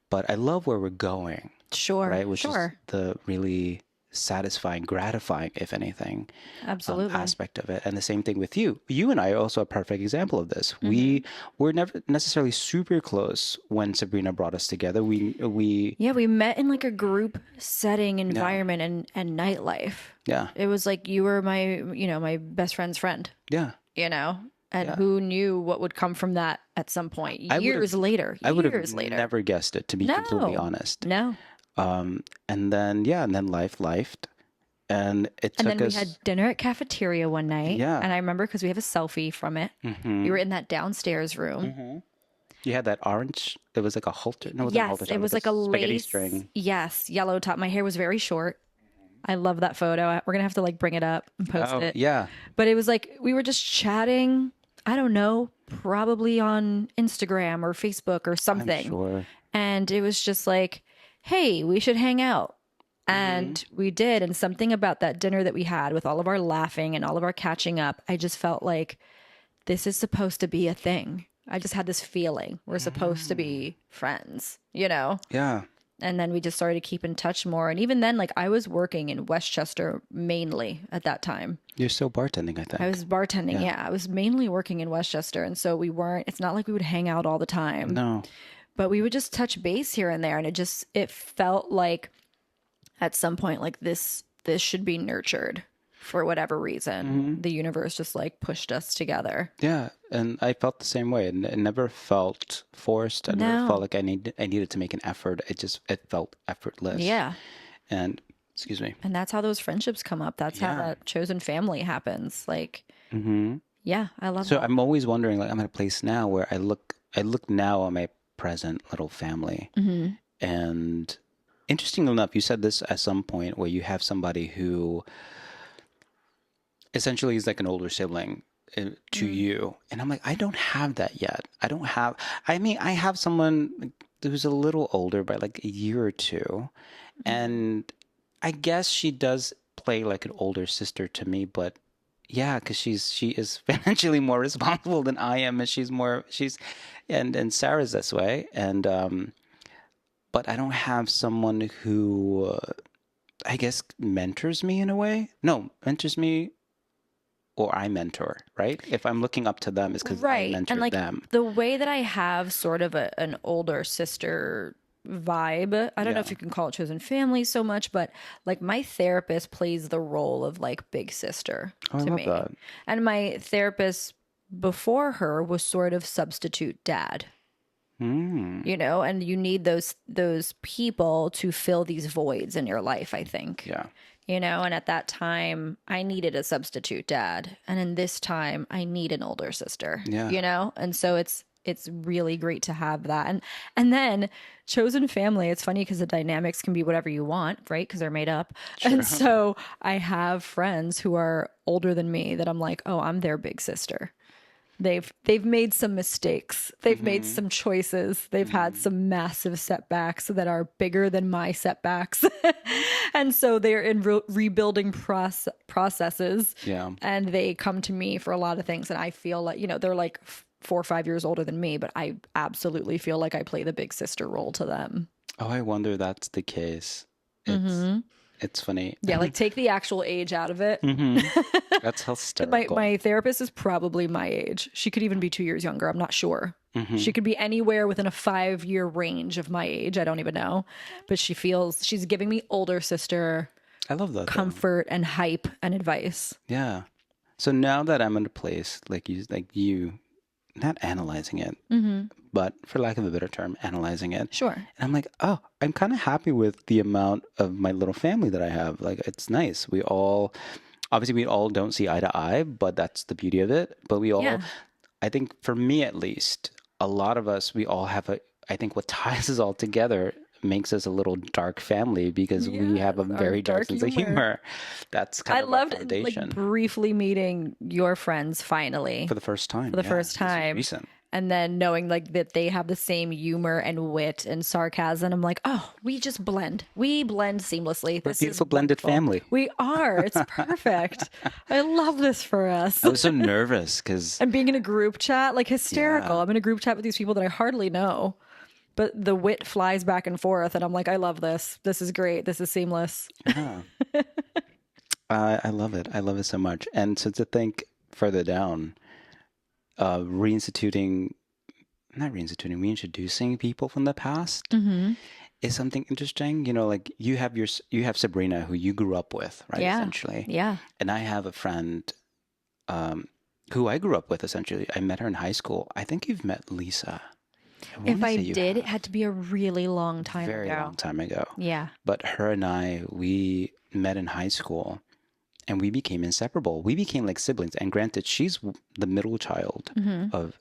But I love where we're going, Sure. right? Which is Sure. the really satisfying, gratifying, if anything, Absolutely. aspect of it. And the same thing with you. You and I are also a perfect example of this. We were never necessarily super close when Sabrina brought us together. Yeah, we met in like a group setting environment and nightlife. Yeah. It was like you were my, my best friend's friend, Yeah. and who knew what would come from that at some point years later. I would have Years later. never guessed it, to be completely honest. No. And then life lifed, and it And took then us. we had dinner at cafeteria one night. Yeah. And I remember because we have a selfie from it. We were in that downstairs room. You had that orange. It was like a halter. No, it wasn't a Yes, halter top, it was like a spaghetti lace. string. Yes, yellow top. My hair was very short. I love that photo. We're gonna have to like bring it up and post Oh, it. yeah. But it was like we were just chatting. I don't know, probably on Instagram or Facebook or I'm something. sure. And it was just like, hey, we should hang out. And we did. And something about that dinner that we had with all of our laughing and all of our catching up, I just felt like this is supposed to be a thing. I just had this feeling we're supposed to be friends, you know? Yeah. And then we just started to keep in touch more. And even then, like I was working in Westchester mainly at that time. You're still bartending, I I think. was bartending. Yeah. Yeah. I was mainly working in Westchester. And so we weren't, it's not like we would hang out all the time, No. but we would just touch base here and there. And it felt like at some point, like this should be nurtured for whatever reason. The universe just like pushed us together. Yeah, and I felt the same way. It never felt forced. I never No. felt like I needed to make an effort. It felt effortless. Yeah. And excuse me. And that's how those friendships come up. That's how Yeah. that chosen family happens. Like, yeah, I love So that. I'm always wondering, like, I'm at a place now where I look now at my present little family, and interesting enough, you said this at some point where you have somebody who essentially is like an older sibling to you, and I'm like, I don't have that yet. I don't have. I mean, I have someone who's a little older by like a year or two, and I guess she does play like an older sister to me, but yeah, because she is financially more responsible than I am, and and Sarah's this way, and but I don't have someone who I guess mentors me in a way. No, mentors me or I mentor, right? If I'm looking up to them, it's because I Right. mentored And like them. the way that I have sort of an older sister vibe, I don't know if Yeah. you can call it chosen family so much, but like my therapist plays the role of like big sister Oh, I to love me. that. And my therapist before her was sort of substitute dad. You know, and you need those people to fill these voids in your life, I think. Yeah. You know, and at that time I needed a substitute dad, and in this time I need an older sister. Yeah. You know? And so it's really great to have that. And then chosen family, it's funny because the dynamics can be whatever you want, right? Because they're made up. And so I have friends who are older than me that I'm like, "Oh, I'm their big sister." They've made some mistakes. They've made some choices. They've had some massive setbacks that are bigger than my setbacks. And so they're in rebuilding processes. Yeah. And they come to me for a lot of things. And I feel like, you know, they're like 4 or 5 years older than me, but I absolutely feel like I play the big sister role to them. Oh, I wonder that's the case. It's funny. Yeah, like take the actual age out of it. That's hysterical. My therapist is probably my age. She could even be 2 years younger. I'm not sure. She could be anywhere within a 5-year range of my age. I don't even know. But she's giving me older sister I love that. Though. comfort and hype and advice. Yeah. So now that I'm in a place like you, not analyzing it, but for lack of a better term, analyzing it. Sure. And I'm like, oh, I'm kind of happy with the amount of my little family that I have. Like, it's nice. Obviously, we all don't see eye to eye, but that's the beauty of it. But we all, Yeah. I think for me at least, a lot of us, we all have I think what ties us all together makes us a little dark family because we have a Yes, our very dark dark sense of humor. humor. That's kind I of our loved foundation. like briefly meeting your friends finally For the first time. for the first time. Recent. And then knowing like that they have the same humor and wit and sarcasm, I'm like, oh, we just blend. We blend seamlessly. We're a This beautiful is blended wonderful. family. We are. It's perfect. I love this for us. I was so nervous because And being in a group chat, like hysterical. Yeah. I'm in a group chat with these people that I hardly know, but the wit flies back and forth, and I'm like, I love this. This is great. This is seamless. I love it. I love it so much. And so to think further down, reintroducing people from the past is something interesting. You know, like you have Sabrina who you grew up with, right? Yeah. Essentially. Yeah. And I have a friend who I grew up with, essentially. I met her in high school. I think you've met Lisa. If wanna I say you did, it have. had to be a really long time Very ago. long time ago. Yeah. But her and I, we met in high school and we became inseparable. We became like siblings. And granted, she's the middle child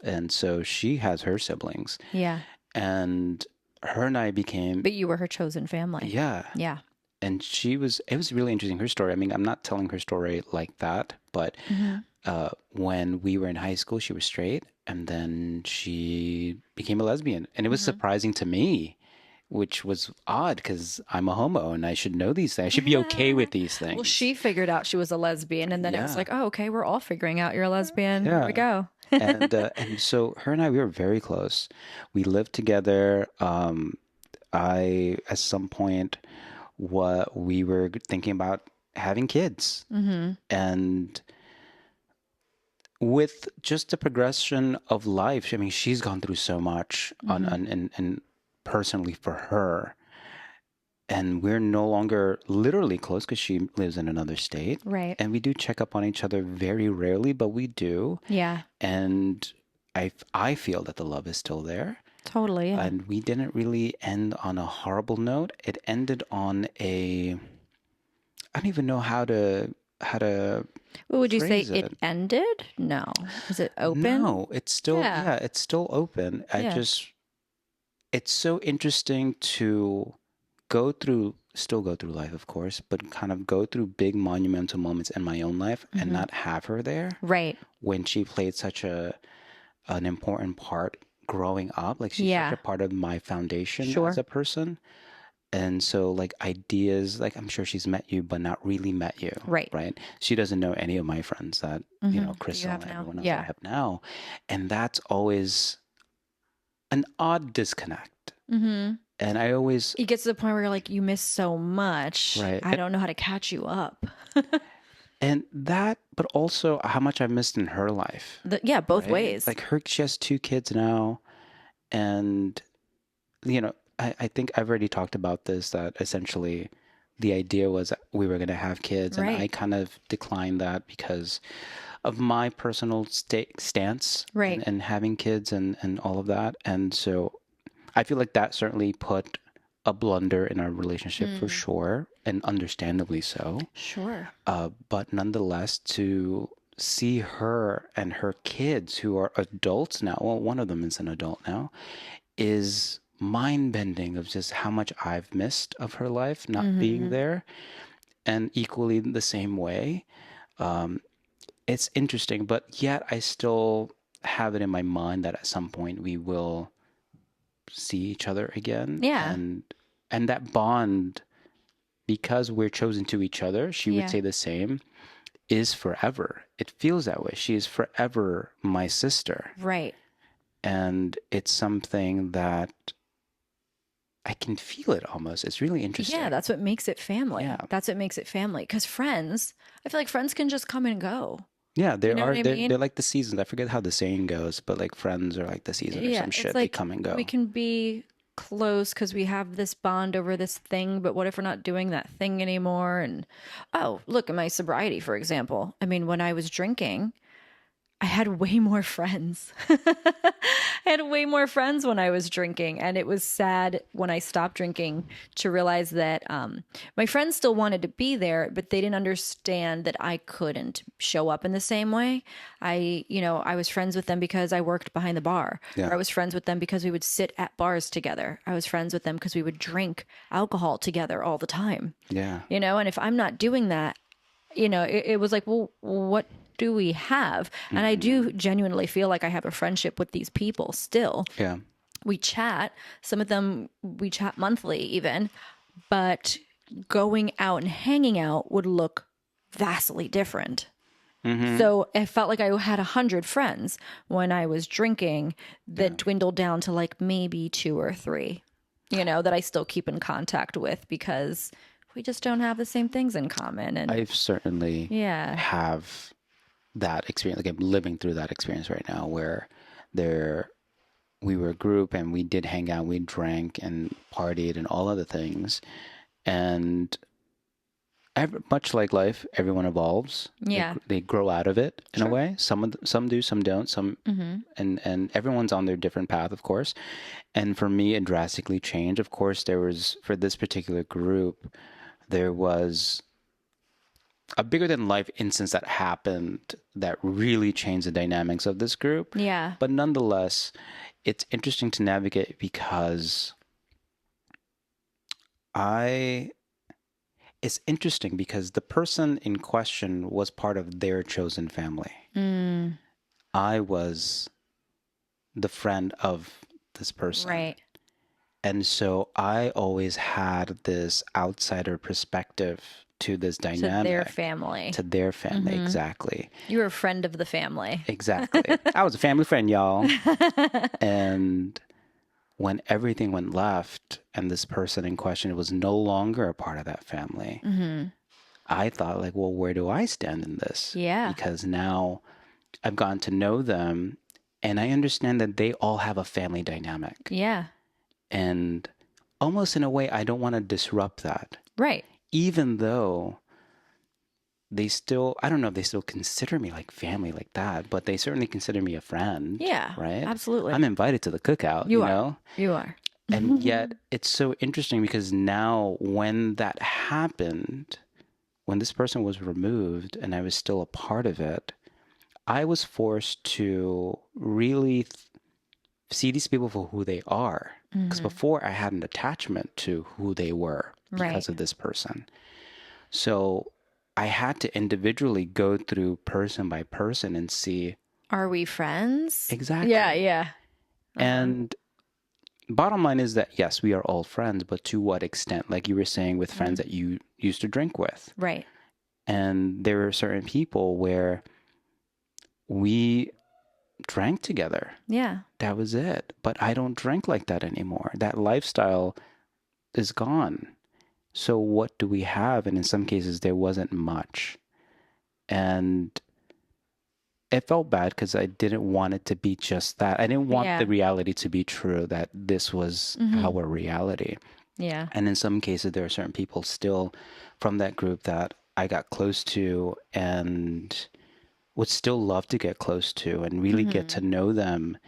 and so she has her siblings. Yeah. And her and I became, But you were her chosen family. yeah. Yeah. and it was really interesting, her story. I mean, I'm not telling her story like that, but Mm-hmm. when we were in high school, she was straight, and then she became a lesbian. And it was Mm-hmm. surprising to me, which was odd because I'm a homo and I should know these things. I should be okay with these Well, things. she figured out she was a lesbian, and then it was Yeah. like, oh, okay, we're all figuring out you're a lesbian. Here we Yeah. go. And so her and I, we were very close. We lived together. I, at some point, what we were thinking about having kids. Mm-hmm. And with just the progression of life, I mean, she's gone through so much Mm-hmm. and personally for her. And we're no longer literally close because she lives in another state. Right. And we do check up on each other very rarely, but we do. Yeah. And I feel that the love is still there. Totally. Yeah. And we didn't really end on a horrible note. It ended on a, I don't even know how to What would you say? phrase It it. ended? No. Is it open? No, it's still, Yeah. yeah, it's still open. Yeah. It's so interesting to still go through life, of course, but kind of go through big monumental moments in my own life and Mm-hmm. not have her there Right. when she played such an important part growing up. Like she's such Yeah. a part of my foundation as Sure. a person. And so like ideas, like I'm sure she's met you, but not really met you, Right. right? She doesn't know any of my friends that, you Mm-hmm. know, That you Crystal have and now. everyone else that I Yeah. have now. And that's always an odd disconnect. Mm-hmm. And I always, It gets to the point where you're like, you miss so much. right. I don't know how to catch you up. And that, but also how much I've missed in her life, Yeah, both right? ways. Like she has two kids now. And, you know, I think I've already talked about this, that essentially the idea was that we were going to have kids. And I Right. kind of declined that because of my personal stance Right. and having kids and all of that. And so I feel like that certainly put a blunder in our relationship for Mm. sure, and understandably so. Sure. But nonetheless, to see her and her kids who are adults now, well, one of them is an adult now, is mind bending of just how much I've missed of her life not being Mm-hmm. there. And equally the same way. Um, it's interesting, but yet I still have it in my mind that at some point we will see each other again. Yeah. And that bond, because we're chosen to each other, she would Yeah. say the same, is forever. It feels that way. She is forever my sister. Right. And it's something that I can feel it almost. It's really Yeah, interesting. that's what makes it family. Yeah. That's what makes it family. Because friends, I feel like friends can just come and go. Yeah, You know what I they're mean? like the seasons. I forget how the saying goes, but like friends are like the season or Yeah, some it's shit. They like come and we go. can be close because we have this bond over this thing, but what if we're not doing that thing anymore? And oh, look at my sobriety, for example. I mean, when I was drinking, I had way more friends. I had way more friends when I was drinking. And it was sad when I stopped drinking to realize that my friends still wanted to be there, but they didn't understand that I couldn't show up in the same way. I was friends with them because I worked behind the bar. Or Yeah. I was friends with them because we would sit at bars together. I was friends with them because we would drink alcohol together all the time. Yeah. And if I'm not doing that, it was like, well, what do we have? And I do genuinely feel like I have a friendship with these people still. Yeah. We chat, some of them we chat monthly even, but going out and hanging out would look vastly different. So I felt like I had 100 friends when I was drinking that dwindled down to like maybe 2 or 3, that I still keep in contact with because we just don't have the same things in common. And I've certainly yeah. have that experience. Like I'm living through that experience right now where there we were a group and we did hang out, we drank and partied and all other things. And much like life, everyone evolves. Yeah. They grow out of it in a Sure. way. Some do, some don't. Some and everyone's on their different path, of course. And for me, it drastically changed. Of course, there was for this particular group, there was a bigger than life instance that happened that really changed the dynamics of this group. Yeah. But nonetheless, it's interesting to navigate because I it's interesting because the person in question was part of their chosen family. Mm, I was the friend of this person. right. And so I always had this outsider perspective to this To their dynamic, family. to their family. Mm-hmm. Exactly. You were a friend of the family. Exactly. I was a family friend, y'all. And when everything went left and this person in question was no longer a part of that family, Mm-hmm. I thought, like, well, where do I stand in this? Yeah. Because now I've gotten to know them and I understand that they all have a family dynamic. Yeah. And almost in a way, I don't want to disrupt that. Right. Even though they still, I don't know if they still consider me like family like that, but they certainly consider me a friend, Yeah. right? Absolutely. I'm invited to the cookout, You you are. know? You are. And yet it's so interesting because now when that happened, when this person was removed and I was still a part of it, I was forced to really see these people for who they are. Because Mm-hmm. before I had an attachment to who they were Right. because of this person. So I had to individually go through person by person and see Are we friends? Yeah. exactly. Yeah. Uh-huh. And bottom line is that yes, we are all friends, but to what extent? Like you were saying with friends Mm. that you used to drink with. Right. And there are certain people where we drank together. Yeah. That was it. But I don't drink like that anymore. That lifestyle is gone. So what do we have? And in some cases, there wasn't much. And it felt bad because I didn't want it to be just that. I didn't want Yeah. the reality to be true, that this was Mm-hmm. our reality. Yeah. And in some cases, there are certain people still from that group that I got close to and would still love to get close to and really get Mm-hmm. to know them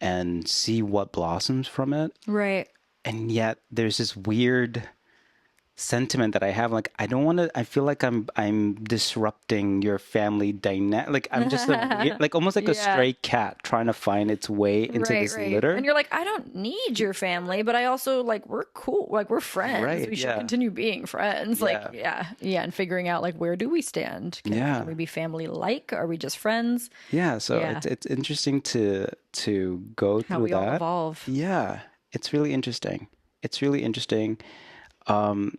and see what blossoms from it. Right. And yet there's this weird sentiment that I have. Like, I don't want to, I feel like I'm disrupting your family dynamic. Like, I'm just a weird, like almost like a Yeah. stray cat trying to find its way into Right, this right. And litter. you're like, I don't need your family, but I also like we're cool. Like we're friends. Right. We should Yeah. continue being friends. Like, Yeah. yeah. Yeah. And figuring out like where do we stand? Can Yeah. we be family like? Are we just friends? Yeah. So Yeah. it's interesting to go How through we all that. evolve. Yeah. It's really interesting. It's really interesting. Um,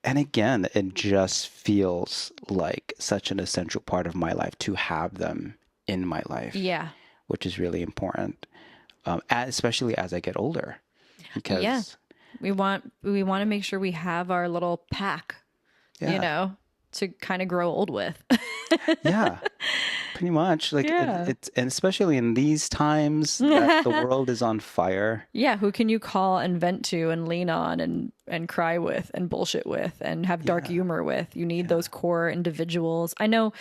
and again, it just feels like such an essential part of my life to have them in my life, Yeah. which is really important, especially as I get older, Yeah. because We want to make sure we have our little pack, yeah, to kind of grow old with. yeah, pretty much like Yeah. it's and especially in these times that the world is on fire. Yeah, who can you call and vent to and lean on and cry with and bullshit with and have dark Yeah. humor with? You need those core individuals. I know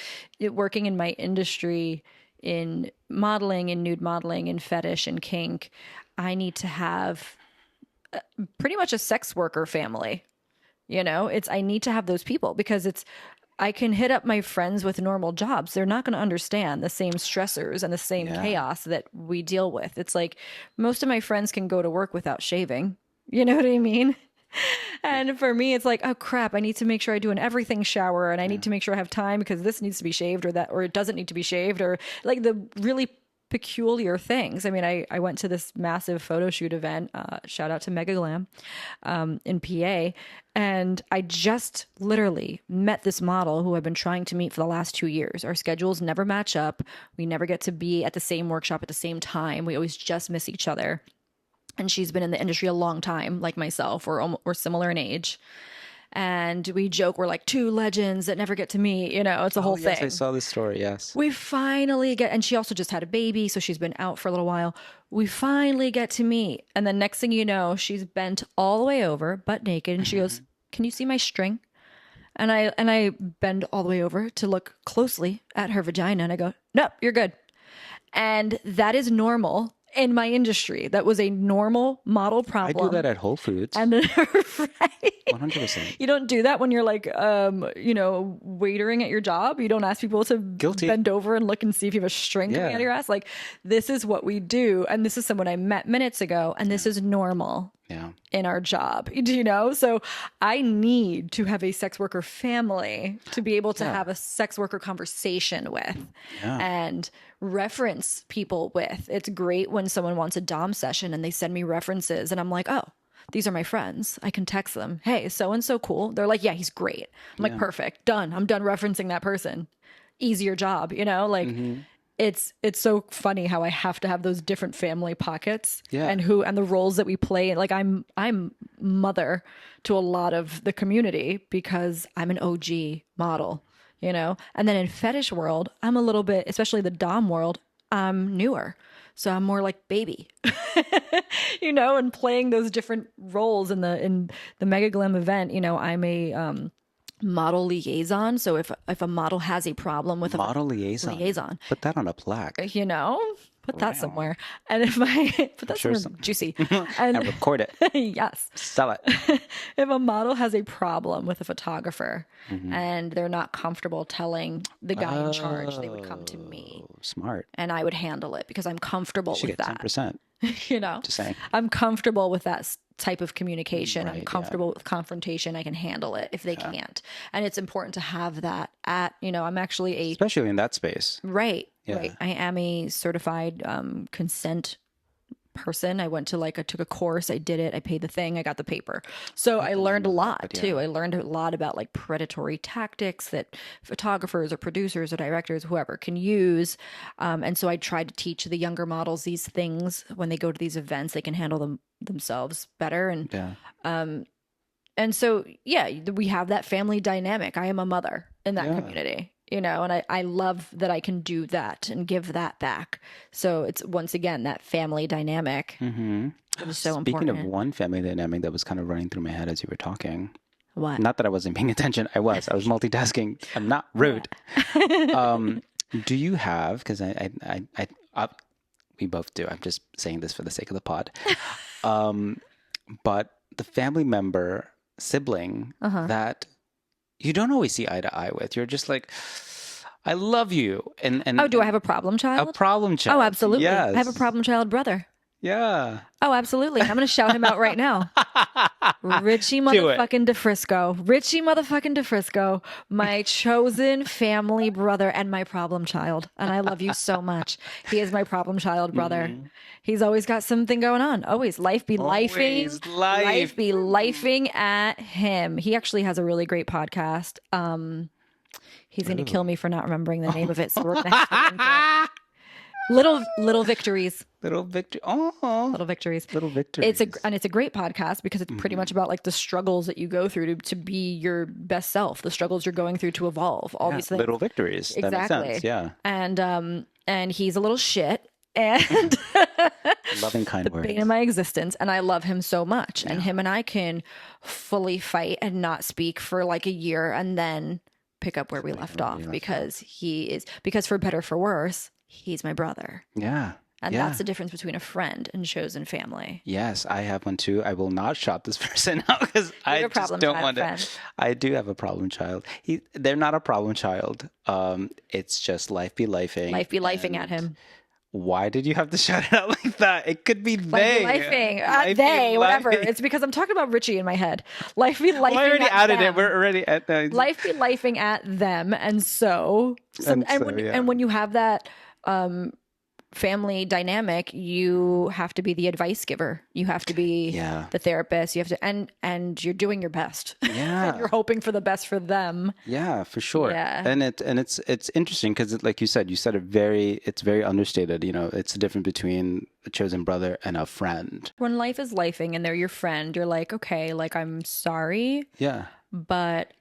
working in my industry in modeling and nude modeling and fetish and kink, I need to have pretty much a sex worker family. It's I need to have those people because I can hit up my friends with normal jobs. They're not going to understand the same stressors and the same Yeah. chaos that we deal with. It's like most of my friends can go to work without shaving. You know what I mean? And for me, it's like, oh crap, I need to make sure I do an everything shower and I need to make sure I have time because this needs to be shaved or it doesn't need to be shaved or like the really peculiar things. I mean, I went to this massive photo shoot event, shout out to Mega Glam, in PA. And I just literally met this model who I've been trying to meet for the last 2 years. Our schedules never match up. We never get to be at the same workshop at the same time. We always just miss each other. And she's been in the industry a long time, like myself. We're similar in age. And we joke we're like two legends that never get to meet. It's a whole Yes, thing. I saw this story. Yes. We finally get, and she also just had a baby, so she's been out for a little while. We finally get to meet. And then next thing you know, she's bent all the way over, butt naked, and she goes, "Can you see my string?" And I bend all the way over to look closely at her vagina, and I go, "Nope, you're good." And that is normal in my industry. That was a normal model I problem. do that at Whole Foods. And right? 100%. You don't do that when you're like, waitering at your job. You don't ask people to Guilty. bend over and look and see if you have a string coming Yeah. out of your ass. Like, this is what we do. And this is someone I met minutes ago, and this is normal. Yeah. in our job, you know? So I need to have a sex worker family to be able to Yeah. have a sex worker conversation with Yeah. and reference people with. It's great when someone wants a Dom session and they send me references and I'm like, oh, these are my friends. I can text them. Hey, so and so cool. They're like, yeah, he's great. I'm like, Yeah. perfect. Done. I'm done referencing that person. Easier job, you know? Like it's so funny how I have to have those different family pockets Yeah. and the roles that we play. Like I'm mother to a lot of the community because I'm an OG model, you know? And then in fetish world, I'm a little bit, especially the Dom world, I'm newer. So I'm more like baby, you know, and playing those different roles in the Mega Glam event, you know, I'm a model liaison. So if a model has a problem with Model a liaison. liaison, Put that on a plaque. you know, put that Wow. somewhere. And if I put that sure somewhere juicy, And and record it. yes, Sell it. if a model has a problem with a photographer Mm-hmm. and they're not comfortable telling the guy in charge, they would come to me Oh, smart. and I would handle it because I'm comfortable Should with get that. 10%. You know, Just saying. I'm comfortable with that type of communication. Right, I'm yeah. comfortable with confrontation. I can handle it if they can't. And it's important to have that at, you know, I'm actually a, Especially in that space. right. Yeah. I am a certified consent person. I went to I took a course, I did it, I paid the thing, I got the paper. So I learned a lot but too. I learned a lot about like predatory tactics that photographers or producers or directors, whoever can use. And so I tried to teach the younger models these things when they go to these events, they can handle them themselves better. Yeah. And so, yeah, we have that family dynamic. I am a mother in that Yeah. community, you know, and I love that I can do that and give that back. So it's once again that family dynamic is so Speaking important. of one family dynamic that was kind of running through my head as you were talking. What? Not that I wasn't paying attention. I was multitasking. I'm not rude. Do you have, because we both do. I'm just saying this for the sake of the pod. But the family member, sibling that you don't always see eye to eye with. You're just like, I love you. And Oh, do I have a problem child? a problem child? Oh, absolutely. Yes. I have a problem child brother. Yeah. Oh, absolutely. I'm going to shout him out right now. Richie Do it. motherfucking DeFrisco. Richie motherfucking DeFrisco, my chosen family brother and my problem child. And I love you so much. He is my problem child brother. He's always got something going on. Always. Life be lifing. Always life. Life be lifing at him. He actually has a really great podcast. He's going to kill me for not remembering the name of it. So we're going to have to link it. Little victories. Little victory. Oh. Little victories. Little victories. It's a great podcast because it's pretty much about like the struggles that you go through to be your best self, the struggles you're going through to evolve, all these things. Little victories. That makes Exactly. sense. Yeah. And he's a little shit and Loving kind words. bane of my existence, and I love him so much. And him and I can fully fight and not speak for like a year and then pick up where we left off because for better for worse, he's my brother. Yeah. And that's the difference between a friend and chosen family. Yes, I have one too. I will not shout this person out because I just don't want to. Friend. I do have a problem child. They're not a problem child. It's just life be lifing. Life be lifing at him. Why did you have to shout it out like that? It could be they. Life be lifing. Life They, be whatever. lifing. It's because I'm talking about Richie in my head. Life be lifing Well, I already at added them. it. We're already at the Life be lifing at them. And so, when you have that family dynamic, you have to be the advice giver. You have to be the therapist. You have to, and you're doing your best. Yeah. And you're hoping for the best for them. Yeah, for sure. Yeah. And it's interesting because like you said it's very understated. You know, it's the difference between a chosen brother and a friend. When life is lifing and they're your friend, you're like, okay, like I'm sorry. Yeah. But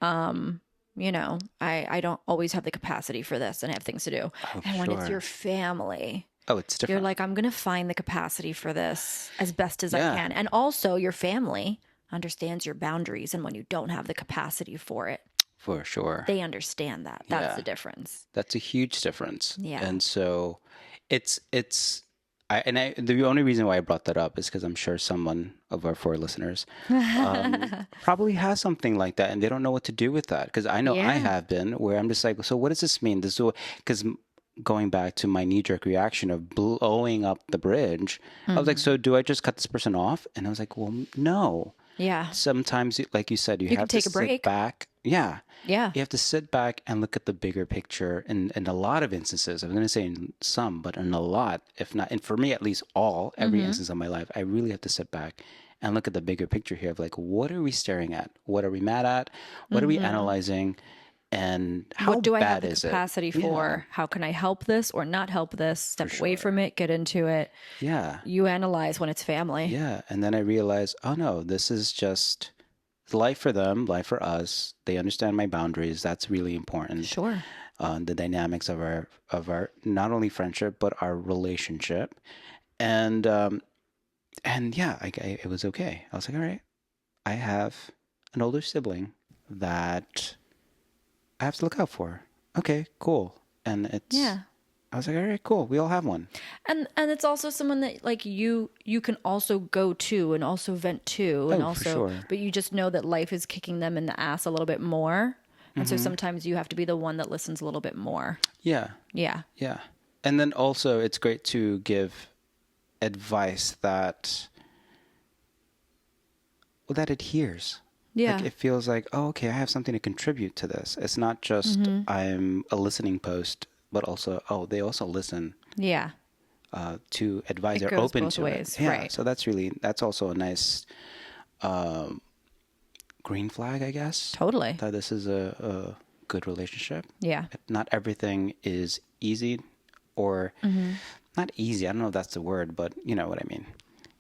you know, I don't always have the capacity for this and I have things to do. And when it's your family, it's different. you're like, I'm going to find the capacity for this as best as I can. And also your family understands your boundaries. And when you don't have the capacity for it, for sure, they understand that. That's the difference. That's a huge difference. Yeah. And so the only reason why I brought that up is because I'm sure someone of our 4 listeners probably has something like that and they don't know what to do with that. Because I know I have been where I'm just like, so what does this mean? Because going back to my knee-jerk reaction of blowing up the bridge, I was like, so do I just cut this person off? And I was like, well, no. Yeah. Sometimes, like you said, you You have can to take a sit break. back. Yeah. Yeah. You have to sit back and look at the bigger picture. In a lot of instances, I'm going to say in some, but in a lot, if not, and for me at least every instance of my life, I really have to sit back and look at the bigger picture here of like, what are we staring at? What are we mad at? What are we analyzing? And how What do I have bad the is it? capacity Yeah, for? How can I help this or not help this? Step away sure. from it, get into it. yeah, You analyze when it's family. yeah. And then I realized, oh no, this is just life for them, life for us. They understand my boundaries. That's really important. Sure. The dynamics of our not only friendship but our relationship, and yeah, it was okay. I was like, all right, I have an older sibling that I have to look out for. Okay, cool. And Yeah. I was like, all right, cool. We all have one. And it's also someone that like you can also go to and also vent to and Oh, for also sure. but you just know that life is kicking them in the ass a little bit more. And Mm-hmm. so sometimes you have to be the one that listens a little bit more. Yeah, Yeah. yeah. And then also, it's great to give advice that adheres. Yeah. Like it feels like, oh, okay, I have something to contribute to this. It's not just I'm a listening post, but also, oh, they also listen Yeah. to advice. It They're goes open both to ways, it. Yeah. right. So that's also a nice green flag, I guess. Totally. That this is a good relationship. Yeah. Not everything is easy or not easy. I don't know if that's the word, but you know what I mean.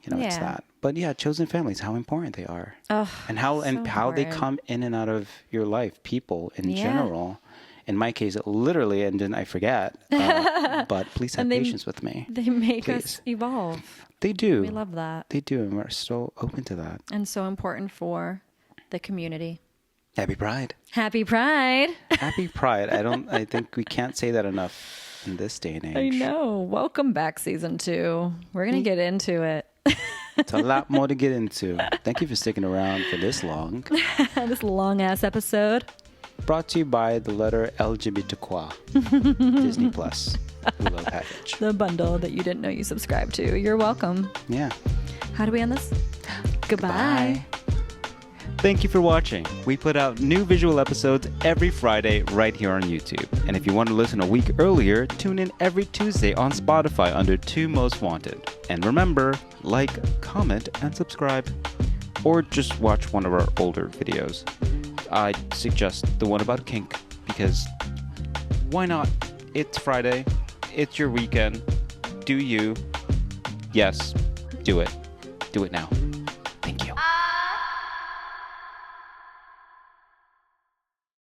It's Yeah. that. But yeah, chosen families, how important they are. Oh, And how so they important. come in and out of your life, people in Yeah. general. In my case, it literally, and then I forget. But please have And they- patience with me. They make Please. us evolve. They do. We love that. They do, and we're so open to that. And so important for the community. Happy Pride. Happy Pride. Happy Pride. I think we can't say that enough in this day and I age. know. Welcome back, season 2. We're going to get into it. It's a lot more to get into. Thank you for sticking around for this long. This long ass episode. Brought to you by the letter LGBTQ. Disney Plus. Hulu package. The bundle that you didn't know you subscribed to. You're welcome. Yeah. How do we end this? Goodbye. Thank you for watching. We put out new visual episodes every Friday right here on YouTube. And if you want to listen a week earlier, tune in every Tuesday on Spotify under 2 Most Wanted. And remember, like, comment, and subscribe. Or just watch one of our older videos. I suggest the one about kink because why not? It's Friday. It's your weekend. Do you? Yes, do it. Do it now.